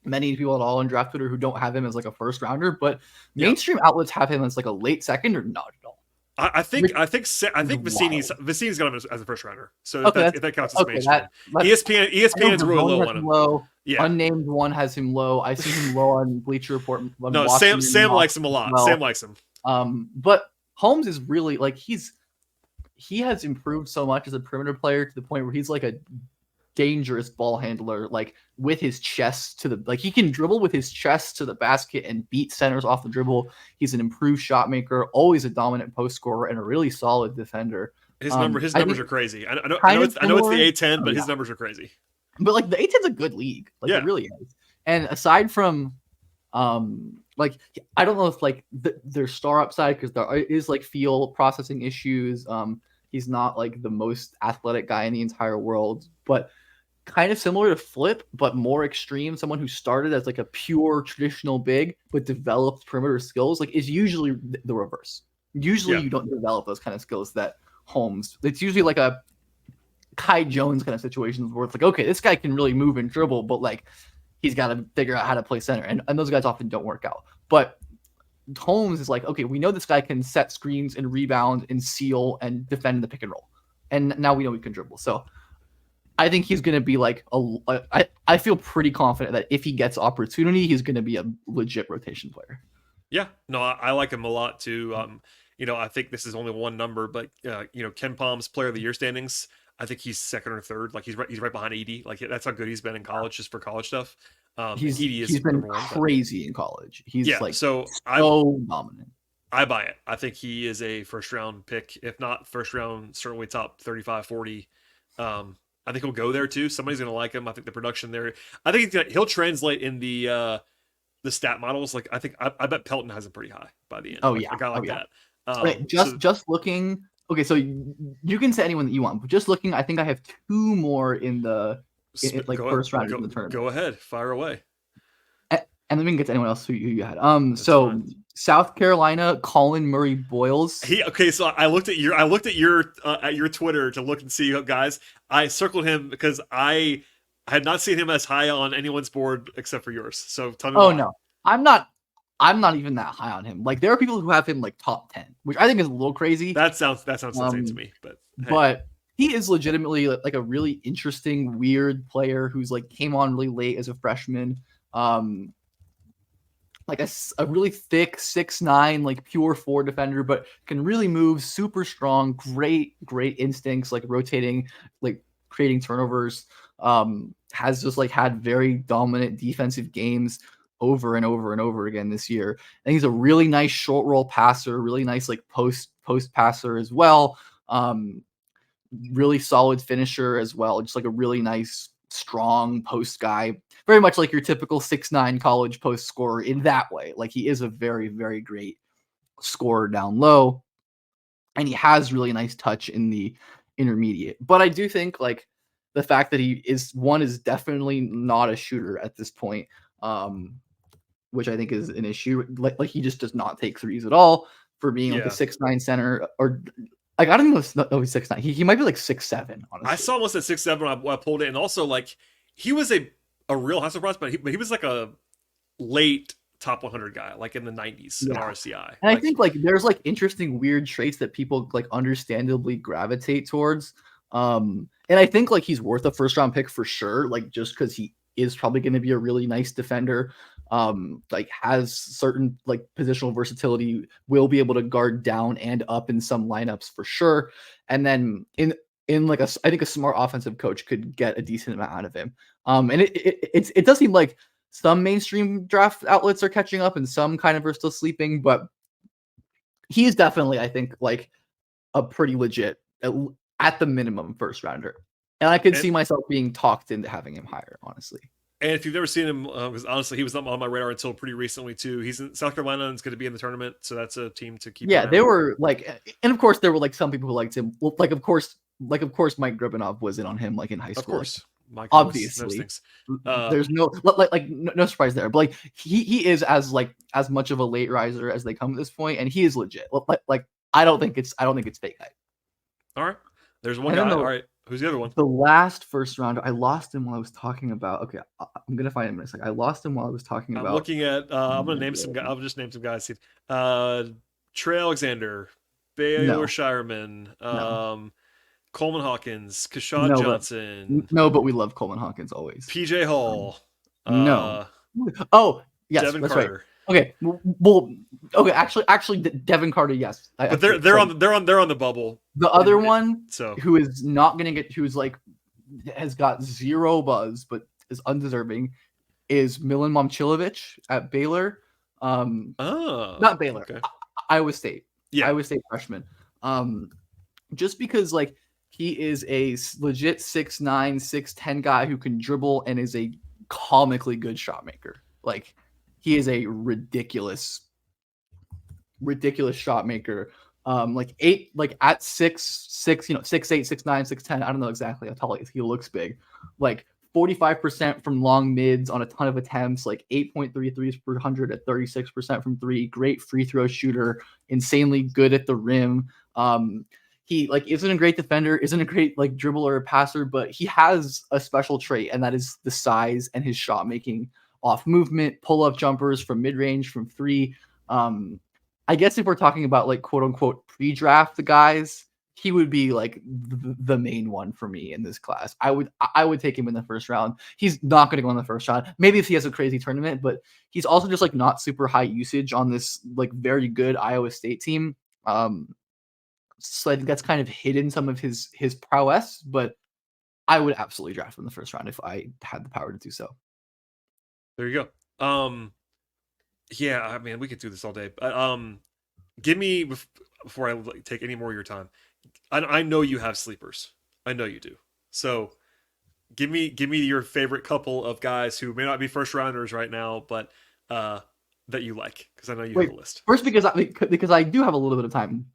many people at all in draft Twitter who don't have him as like a first rounder, but mainstream outlets have him as like a late second or not at all. I think Vicini's got him as a first rounder. So if that counts as mainstream. ESPN's really low on him. Yeah. Unnamed one has him low. I see him low on Bleacher Report. No, Sam likes him a lot. Sam likes him. But Holmes is really like he has improved so much as a perimeter player to the point where he's like a dangerous ball handler, like with his chest to the like he can dribble with his chest to the basket and beat centers off the dribble. He's an improved shot maker, always a dominant post scorer, and a really solid defender. His numbers are crazy. I know it's the A10, but his numbers are crazy. But like the A10's a good league. Like, it really is. And aside from like I don't know if like their star upside, because there is like field processing issues. He's not like the most athletic guy in the entire world, but kind of similar to Flip, but more extreme. Someone who started as like a pure traditional big, but developed perimeter skills, like is usually the reverse. Usually you don't develop those kind of skills that Holmes. It's usually like a Kai Jones kind of situations where it's like, okay, this guy can really move and dribble, but like he's got to figure out how to play center. And those guys often don't work out. But Holmes is like, okay, we know this guy can set screens and rebound and seal and defend the pick and roll. And now we know he can dribble. So I think he's going to be like, I feel pretty confident that if he gets opportunity, he's going to be a legit rotation player. Yeah, no, I like him a lot too. I think this is only one number, but Ken Palm's Player of the Year standings, I think he's second or third. Like he's right behind Edey. Like that's how good he's been in college, just for college stuff. He's been crazy in college. He's so dominant. I buy it. I think he is a first round pick, if not first round, certainly top 35, 40. I think he'll go there too. Somebody's going to like him. I think the production there, I think he'll translate in the stat models. Like I bet Pelton has him pretty high by the end. Oh, like, yeah. A guy like that. Right. Just looking. Okay, so you can say anyone that you want, but just looking, I think I have two more in the first round in the tournament. Go ahead, fire away. And then we can get to anyone else who you had. So fine. South Carolina, Colin Murray Boyles. So I looked at your Twitter to look and see guys. I circled him because I had not seen him as high on anyone's board except for yours. So tell me. No, I'm not even that high on him. Like there are people who have him like top 10, which I think is a little crazy. That sounds insane to me, but hey. But he is legitimately like a really interesting, weird player who's like came on really late as a freshman. Like a really thick 6'9", like pure 4 defender, but can really move, super strong, great instincts, like rotating, like creating turnovers. Has just like had very dominant defensive games over and over and over again this year. And he's a really nice short roll passer, really nice like post passer as well. Really solid finisher as well. Just like a really nice, strong post guy. Very much like your typical 6'9" college post scorer in that way. Like he is a very, very great scorer down low. And he has really nice touch in the intermediate. But I do think like the fact that he is definitely not a shooter at this point. Which I think is an issue. Like he just does not take threes at all for being like a 6'9" center, or like I don't even know he's 6'9". He might be like 6'7". Honestly, I saw him at 6'7" when I pulled it, and also like he was a real high surprise, but he was like a late top 100 guy, like in the 90s in RSCI. And I think like there's like interesting weird traits that people like understandably gravitate towards. And I think like he's worth a first round pick for sure, like just because he is probably going to be a really nice defender. Like has certain like positional versatility, will be able to guard down and up in some lineups for sure. And then in like I think a smart offensive coach could get a decent amount out of him. And it does seem like some mainstream draft outlets are catching up and some kind of are still sleeping, but he is definitely, I think, like a pretty legit, at the minimum, first rounder. And I could see myself being talked into having him higher, honestly. And if you've never seen him, because honestly, he was not on my radar until pretty recently too. He's in South Carolina and is going to be in the tournament, so that's a team to keep. Yeah, they were like, and of course there were like some people who liked him. Well, like of course Mike Gribinov was in on him like in high school. Of course, Mike obviously. There's no no surprise there. But like he is as much of a late riser as they come at this point, and he is legit. Like I don't think it's fake hype. All right, there's one guy. All right. Who's the other one? The last first round, I lost him while I was talking about. Okay, I'm gonna find him in a second. I lost him while I was talking about. I'm looking at. I'm gonna name some guys. I'll just name some guys. Trey Alexander, Baylor Shireman, Coleman Hawkins, Kashad Johnson. But we love Coleman Hawkins always. PJ Hall. Oh yes, Devin that's Carter. Right. Okay, well, okay. Actually, Devin Carter, yes. But they're on the bubble. The other one, so who is not going to get, who's like has got zero buzz, but is undeserving, is Milan Momcilovic at Baylor. Not Baylor, okay. Iowa State. Yeah, Iowa State freshman. Just because like he is a legit 6'9", 6'10" guy who can dribble and is a comically good shot maker. Like. He is a ridiculous shot maker. Like at 6'6", 6'8", 6'9", 6'10". I don't know exactly how tall he is. He looks big. Like 45% from long mids on a ton of attempts, like 8.3 threes per 100 at 36% from three. Great free throw shooter, insanely good at the rim. He like isn't a great defender, isn't a great like dribbler or passer, but he has a special trait, and that is the size and his shot making off movement, pull up jumpers from mid range, from three. I guess if we're talking about like quote unquote pre-draft guys, he would be like the main one for me in this class. I would take him in the first round. He's not going to go in the first round. Maybe if he has a crazy tournament, but he's also just like not super high usage on this like very good Iowa State team. So I think that's kind of hidden some of his prowess, but I would absolutely draft him in the first round if I had the power to do so. There you go. Yeah, I mean, we could do this all day, but give me, before I take any more of your time, I know you have sleepers. I know you do. So give me your favorite couple of guys who may not be first rounders right now, but that you like, because I know you have a list. First, because I do have a little bit of time.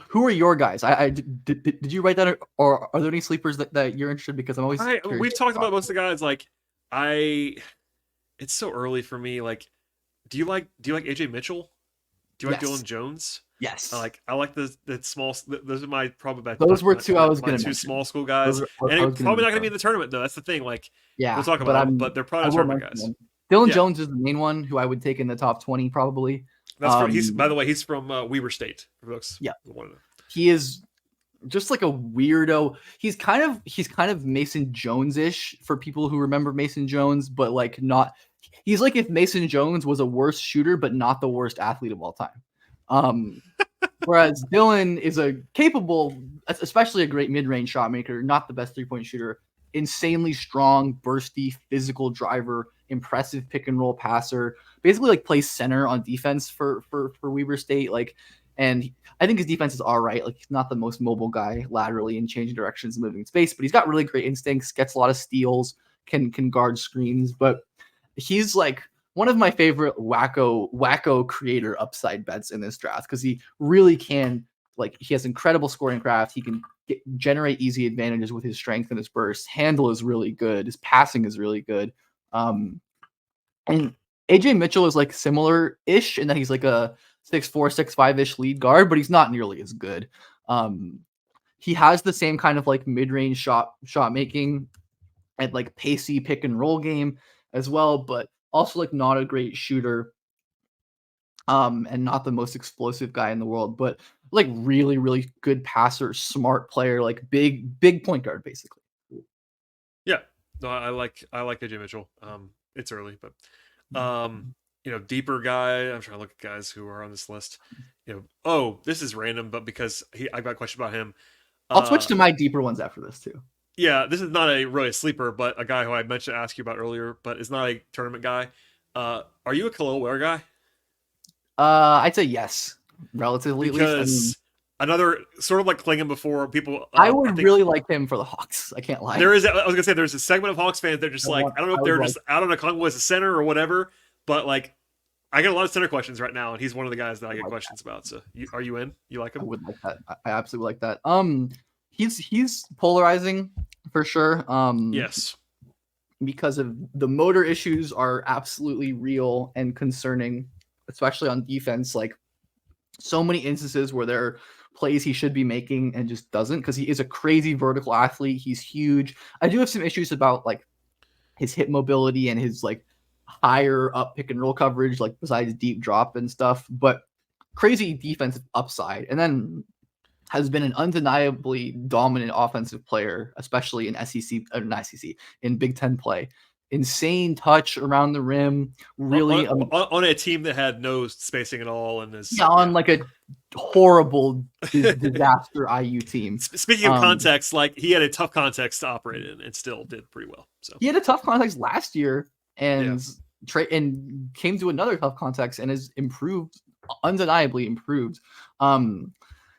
Who are your guys? Did you write that, or are there any sleepers that you're interested in? Because I'm always we've talked about most of the guys. Like it's so early for me. Like, do you like AJ Mitchell? Do you like Dylan Jones? Yes. I like the small. Those are my probably those were two I was going to two small school guys, and probably not going to be in the tournament though. That's the thing. Like, yeah, we'll talk about them, but they're probably tournament guys. Dylan Jones is the main one who I would take in the top 20 probably. That's by the way, he's from Weber State. For folks, he is just like a weirdo. He's kind of Mason Jones-ish for people who remember Mason Jones, but like not. He's like if Mason Jones was a worse shooter, but not the worst athlete of all time. Whereas Dylan is a capable, especially a great mid-range shot maker, not the best three-point shooter, insanely strong, bursty, physical driver, impressive pick and roll passer, basically like plays center on defense for Weber State. Like, and I think his defense is all right. Like, he's not the most mobile guy laterally and changing directions and moving in space, but he's got really great instincts, gets a lot of steals, can guard screens. But he's like one of my favorite wacko creator upside bets in this draft, because he really can, like, he has incredible scoring craft. He can generate easy advantages with his strength and his burst. Handle is really good. His passing is really good. And AJ Mitchell is like similar-ish in that he's like a 6'4", 6'5"-ish lead guard, but he's not nearly as good. He has the same kind of like mid-range shot making and like pacey pick and roll game as well, but also like not a great shooter. And not the most explosive guy in the world, but like really, really good passer, smart player, like big point guard, basically. Yeah, no, I like AJ Mitchell. It's early, but deeper guy. I'm trying to look at guys who are on this list. This is random, but because I've got a question about him. I'll switch to my deeper ones after this too. Yeah, this is not really a sleeper, but a guy who I mentioned to ask you about earlier, but is not a tournament guy. Are you a Khalil Ware guy? I'd say yes, relatively. Because at least. Another sort of like Klingon before people. I would really like him for the Hawks. I can't lie. I was gonna say there's a segment of Hawks fans that are just like, I don't know if they're just out on a Congo as a center or whatever, but like I get a lot of center questions right now, and he's one of the guys that I get questions about. So are you in? You like him? I would like that. I absolutely like that. He's polarizing for sure. Yes. Because of the motor issues are absolutely real and concerning, especially on defense. Like, so many instances where there are plays he should be making and just doesn't, because he is a crazy vertical athlete. He's huge. I do have some issues about like his hip mobility and his like higher up pick and roll coverage, like besides deep drop and stuff, but crazy defensive upside. And then has been an undeniably dominant offensive player, especially in in Big Ten play. Insane touch around the rim, really on a team that had no spacing at all, and on like a horrible disaster IU team. Speaking of context, like he had a tough context to operate in, and still did pretty well. So he had a tough context last year, and and came to another tough context and has improved, undeniably improved.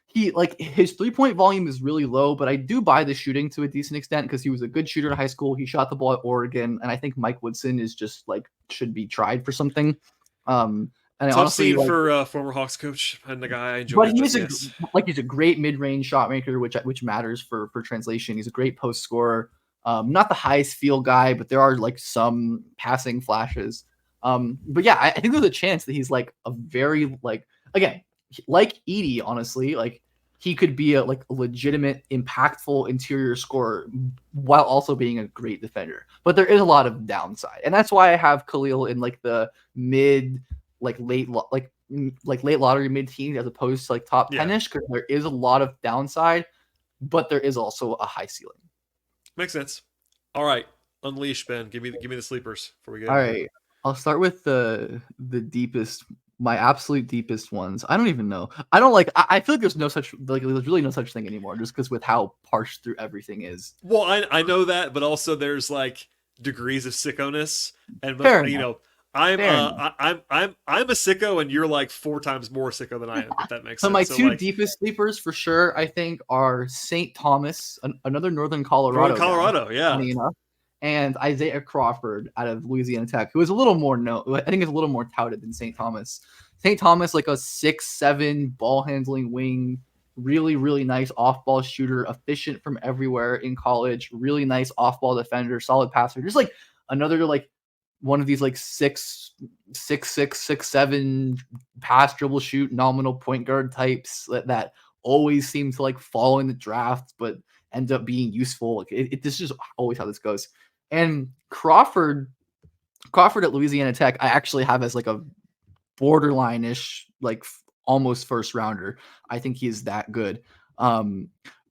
He like his 3-point volume is really low, but I do buy the shooting to a decent extent because he was a good shooter in high school. He shot the ball at Oregon, and I think Mike Woodson is just like should be tried for something. And tough scene for former Hawks coach and the guy I enjoy. But he's a great mid-range shot maker, which matters for translation. He's a great post scorer. Not the highest field guy, but there are like some passing flashes. But yeah, I think there's a chance that he's like a very like again like Edie, honestly, like he could be a legitimate, impactful interior scorer while also being a great defender. But there is a lot of downside, and that's why I have Khalil in like the mid, late lottery mid teens as opposed to like top 10ish, because there is a lot of downside, but there is also a high ceiling. Makes sense. All right, unleash, Ben. Give me the sleepers before we get. All right, I'll start with the deepest. My absolute deepest ones. I don't even know. I don't like. I feel like there's no such there's really no such thing anymore, just because with how parsed through everything is. Well, I know that, but also there's like degrees of sickoness, and I'm a sicko, and you're like 4 times more sicko than I am. If that makes sense. So my two deepest sleepers for sure, I think, are St. Thomas, another Northern Colorado. Funny enough, and Isaiah Crawford out of Louisiana Tech, who is a little more I think is a little more touted than St. Thomas. St. Thomas, like a 6'7" ball handling wing, really, really nice off-ball shooter, efficient from everywhere in college, really nice off-ball defender, solid passer. Just like another like one of these like 6'7" pass, dribble, shoot, nominal point guard types that always seem to like fall in the draft, but end up being useful. Like this is just always how this goes. And Crawford at Louisiana Tech, I actually have as like a borderline-ish, like almost first rounder. I think he is that good.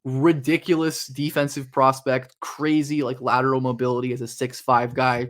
Ridiculous defensive prospect, crazy like lateral mobility as a 6'5" guy,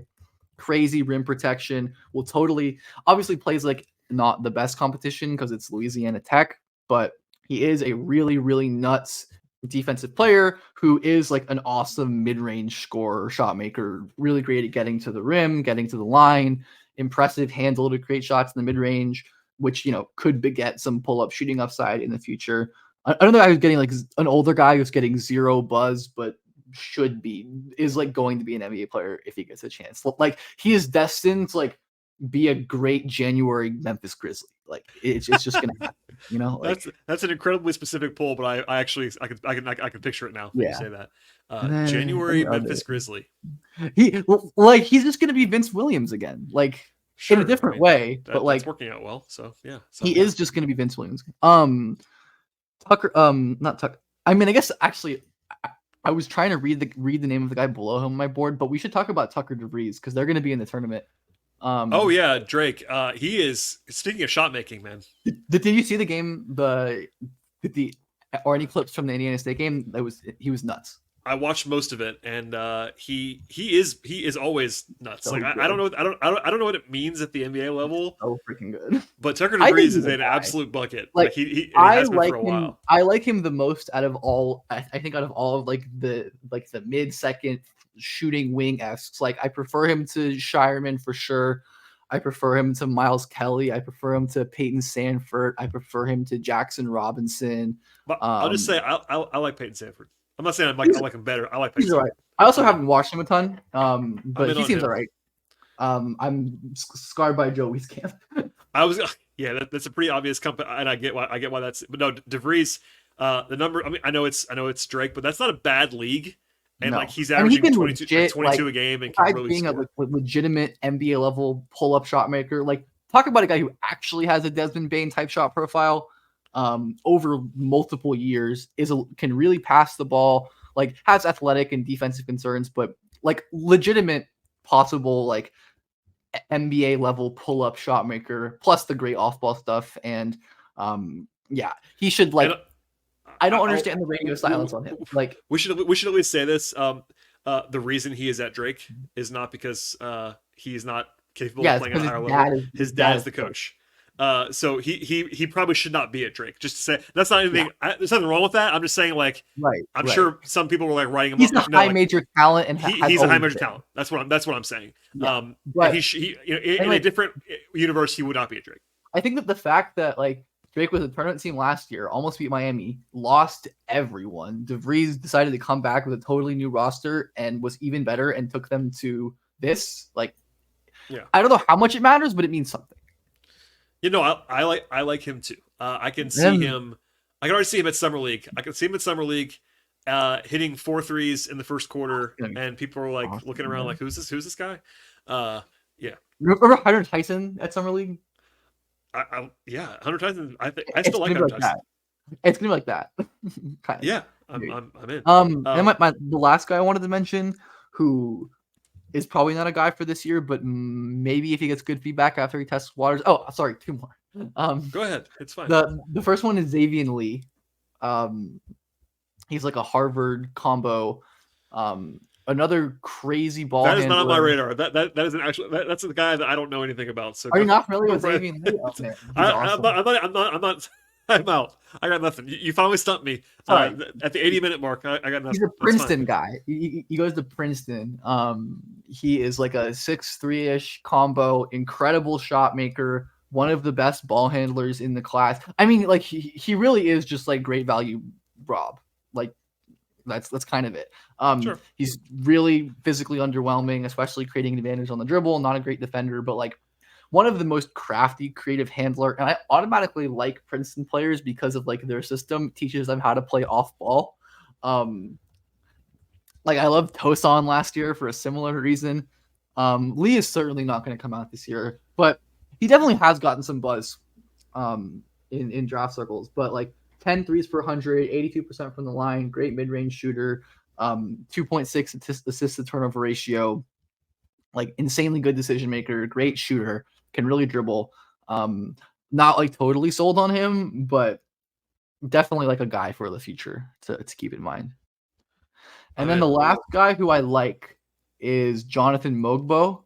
crazy rim protection. Will totally obviously plays like not the best competition because it's Louisiana Tech, but he is a really, really nuts defensive player who is like an awesome mid-range scorer, shot maker, really great at getting to the rim, getting to the line, impressive handle to create shots in the mid-range, which, could beget some pull-up shooting upside in the future. Another guy who's getting like an older guy who's getting zero buzz, but is like going to be an NBA player if he gets a chance. Like he is destined to like be a great January Memphis Grizzly. Like it's just gonna happen, Like, that's an incredibly specific poll, but I can picture it now. When you say that. January Memphis Grizzly. He's just gonna be Vince Williams again, like in a different way, but like it's working out well. So yeah, he is just gonna be Vince Williams. Tucker, not Tucker. I mean, I guess actually, I was trying to read the name of the guy below him on my board, but we should talk about Tucker DeVries because they're gonna be in the tournament. Oh yeah, Drake. He is, speaking of shot making, man. Did you see the game? Or any clips from the Indiana State game? He was nuts. I watched most of it, and he is always nuts. So I don't know what it means at the NBA level. So freaking good. But Tucker DeVries is an absolute bucket. Like he has been for a while. I like him the most out of all. I think out of all of like the mid-second shooting wing-esques. Like I prefer him to Shireman for sure. I prefer him to Miles Kelly. I prefer him to Peyton Sanford. I prefer him to Jackson Robinson. But I'll just say I like Peyton Sanford. I'm not saying I like him better. I like Peyton Sanford. Right. I also haven't watched him a ton, but he seems all right. I'm scarred by Joey's camp. That's a pretty obvious company, and I get why that's. But no, DeVries, the number. I mean, I know it's Drake, but that's not a bad league. And like he's averaging 22 a game and can really being score. a legitimate NBA level pull-up shot maker. Like talk about a guy who actually has a Desmond Bane type shot profile over multiple years, can really pass the ball, like has athletic and defensive concerns, but like legitimate possible like NBA level pull-up shot maker plus the great off-ball stuff. And he should like. I don't understand the radio silence on him. Like we should at least say this. The reason he is at Drake is not because he's not capable of playing at a higher level. His dad is the coach. So he probably should not be at Drake. Just to say that's not anything. There's nothing wrong with that. I'm just saying I'm sure some people were like writing him. He's a high major talent, and he's a high major talent. That's what I'm saying. Yeah. But in a different universe, he would not be at Drake. I think that the fact that like Drake was a tournament team last year, almost beat Miami, lost everyone. DeVries decided to come back with a totally new roster and was even better and took them to this. Like, I don't know how much it matters, but it means something. I like him too. I can see him. I can already see him at Summer League. I can see him at Summer League hitting 4 threes in the first quarter, and people were like looking around like, who's this guy? Yeah. Remember Hunter Tyson at Summer League? Yeah, Hunter Tyson. I still like Hunter Tyson. That. It's gonna be like that. Kind of. Yeah, I'm in. And the last guy I wanted to mention, who is probably not a guy for this year, but maybe if he gets good feedback after he tests waters. Oh, sorry, 2 more. Go ahead. It's fine. The first one is Xavier Lee. He's like a Harvard combo. Another crazy ball. That is not on my radar. That isn't actually. That's the guy that I don't know anything about. So are you not familiar with Xavier Lee? Oh, man, I'm not. I'm out. I got nothing. You finally stumped me. At the 80-minute mark, I got nothing. He's a Princeton guy. He goes to Princeton. He is like a 6'3" combo, incredible shot maker, one of the best ball handlers in the class. I mean, like he really is just like great value Rob. Like that's kind of it. Sure. He's really physically underwhelming, especially creating an advantage on the dribble. Not a great defender, but like one of the most crafty, creative handler. And I automatically like Princeton players because of like their system teaches them how to play off ball. Like I loved Tosan last year for a similar reason. Lee is certainly not going to come out this year, but he definitely has gotten some buzz in draft circles. But like 10 threes per 100, 82% from the line, great mid-range shooter, 2.6 assists to turnover ratio, like insanely good decision maker, great shooter, can really dribble. Not like totally sold on him, but definitely like a guy for the future to keep in mind. And then the last guy who I like is Jonathan Mogbo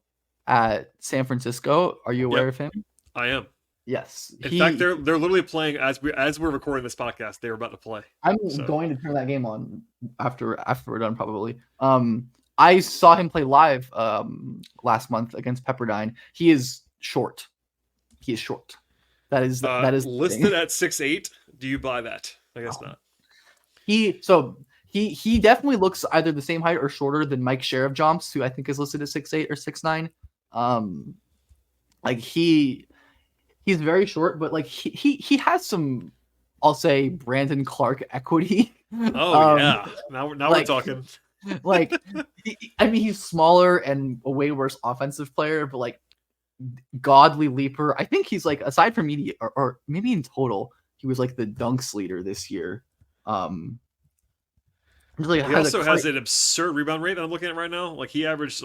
at San Francisco. Are you aware of him? I am. Yes. In fact, they're literally playing as we're recording this podcast. They're about to play. I'm going to turn that game on after we're done, probably. I saw him play live last month against Pepperdine. He is short. That is listed at 6'8". Do you buy that? I guess not. He definitely looks either the same height or shorter than Mike Sheriff Jumps, who I think is listed at 6'8" or 6'9". Like he's very short, but like he has some, I'll say, Brandon Clark equity. Oh yeah, now we're talking. Like, he's smaller and a way worse offensive player, but like godly leaper. I think he's like, aside from media or maybe in total, he was like the dunks leader this year. He also has an absurd rebound rate that I'm looking at right now. Like he averaged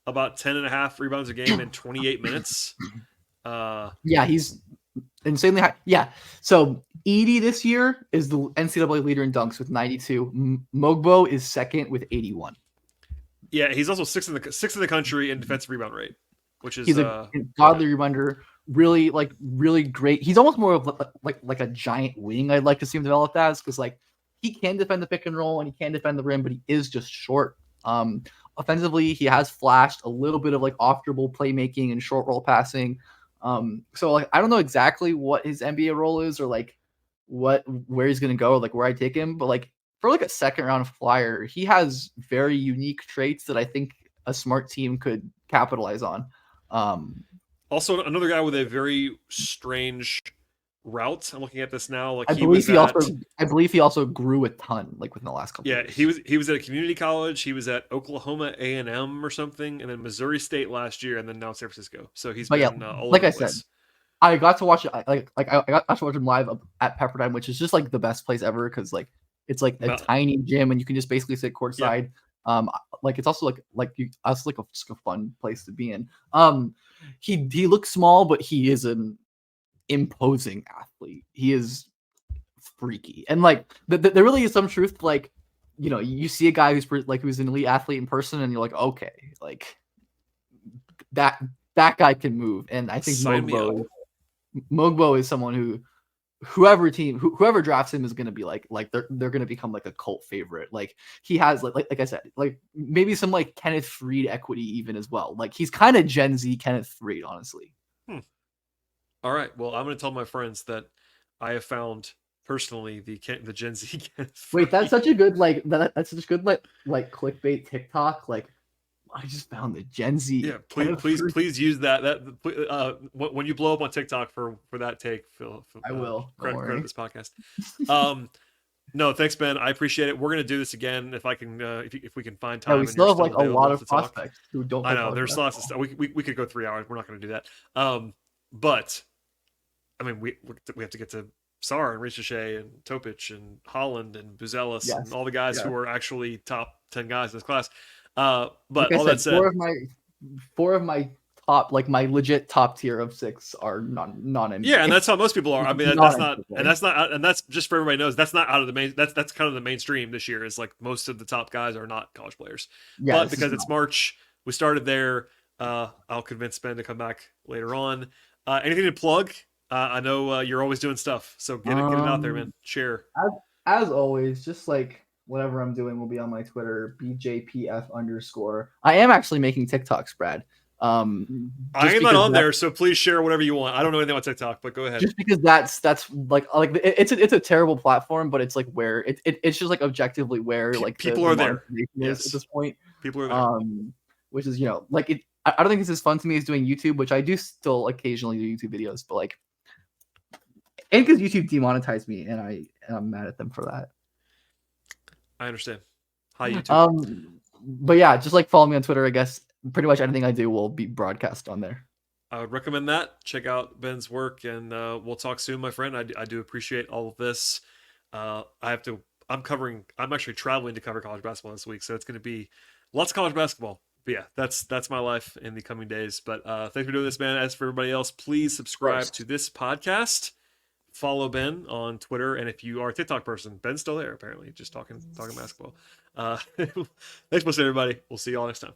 about 10.5 rebounds a game in 28 minutes. Yeah, he's insanely high. Yeah. So Edie this year is the NCAA leader in dunks with 92. Mogbo is second with 81. Yeah, he's also sixth in the country in defensive rebound rate, which is he's a godly rebounder. Really great. He's almost more of like a giant wing. I'd like to see him develop as, because like he can defend the pick and roll and he can defend the rim, but he is just short. Offensively, he has flashed a little bit of like off dribble playmaking and short roll passing. So like I don't know exactly what his NBA role is or like where he's gonna go or like where I take him, but like for like a second round flyer, he has very unique traits that I think a smart team could capitalize on. Also another guy with a very strange route. I'm looking at this now. Like I believe he also grew a ton like within the last couple of years. he was at a community college. He was at Oklahoma A&M or something, and then Missouri State last year, and then now San Francisco. So he's been all like over I the place. said, I got to watch it. I got to watch him live at Pepperdine, which is just like the best place ever because like it's like a tiny gym and you can just basically sit courtside. Yeah. Like it's also just a fun place to be in. He looks small, but he is an imposing athlete. He is freaky, and like there really is some truth. Like, you know, you see a guy who's an elite athlete in person, and you're like, okay, like that guy can move. And I think Mogbo is someone who whoever drafts him is going to be like they're going to become like a cult favorite. Like he has like I said, like maybe some like Kenneth Faried equity even as well. Like he's kind of Gen Z Kenneth Faried, honestly. All right. Well, I'm going to tell my friends that I have found personally the Gen Z Kenneth Faried. Wait, that's such a good that's such good like clickbait TikTok. Like I just found the Gen Z. Yeah, please use that. When you blow up on TikTok for that take, Phil. I will credit this podcast. No, thanks, Ben. I appreciate it. We're gonna do this again if I can, if we can find Yeah, time we and you're still have still like a lot available of to talk. prospects who don't I play know college there's lots of basketball. stuff. We could go 3 hours. We're not gonna do that. But I mean, we have to get to Sar and Ricochet and Topic and Holland and Buzelis and Yes. all the guys Yeah. who are actually top 10 guys in this class. Like But I all said, that said, four of my top, like my legit top tier of 6 are non NBA. yeah, and that's how most people are. I mean, Not that's just for everybody knows. That's not out of the main. That's kind of the mainstream this year. Is like most of the top guys are not college players. Yeah, But this is because it's not. March, we started there. I'll convince Ben to come back later on. Anything to plug? I know you're always doing stuff, so get it out there, man. Share. As always, just like whatever I'm doing will be on my Twitter, BJPF_. I am actually making TikToks, Brad. I am not on there, so please share whatever you want. I don't know anything about TikTok, but go ahead. Just because that's like it's a terrible platform, but it's like where it's just like objectively where like people are there. Yes. At this point. People are there. Which is like it. I don't think it's as fun to me as doing YouTube, which I do still occasionally do YouTube videos, but like, and because YouTube demonetized me, and I'm mad at them for that. I understand. Hi YouTube. But yeah, just like follow me on Twitter. I guess pretty much anything I do will be broadcast on there. I would recommend that. Check out Ben's work, and we'll talk soon, my friend. I do appreciate all of this. I'm actually traveling to cover college basketball this week, so it's going to be lots of college basketball. But yeah, that's my life in the coming days. But thanks for doing this, man. As for everybody else, please subscribe to this podcast. Follow Ben on Twitter, and if you are a TikTok person, Ben's still there apparently, just talking basketball. Thanks for listening, everybody. We'll see you all next time.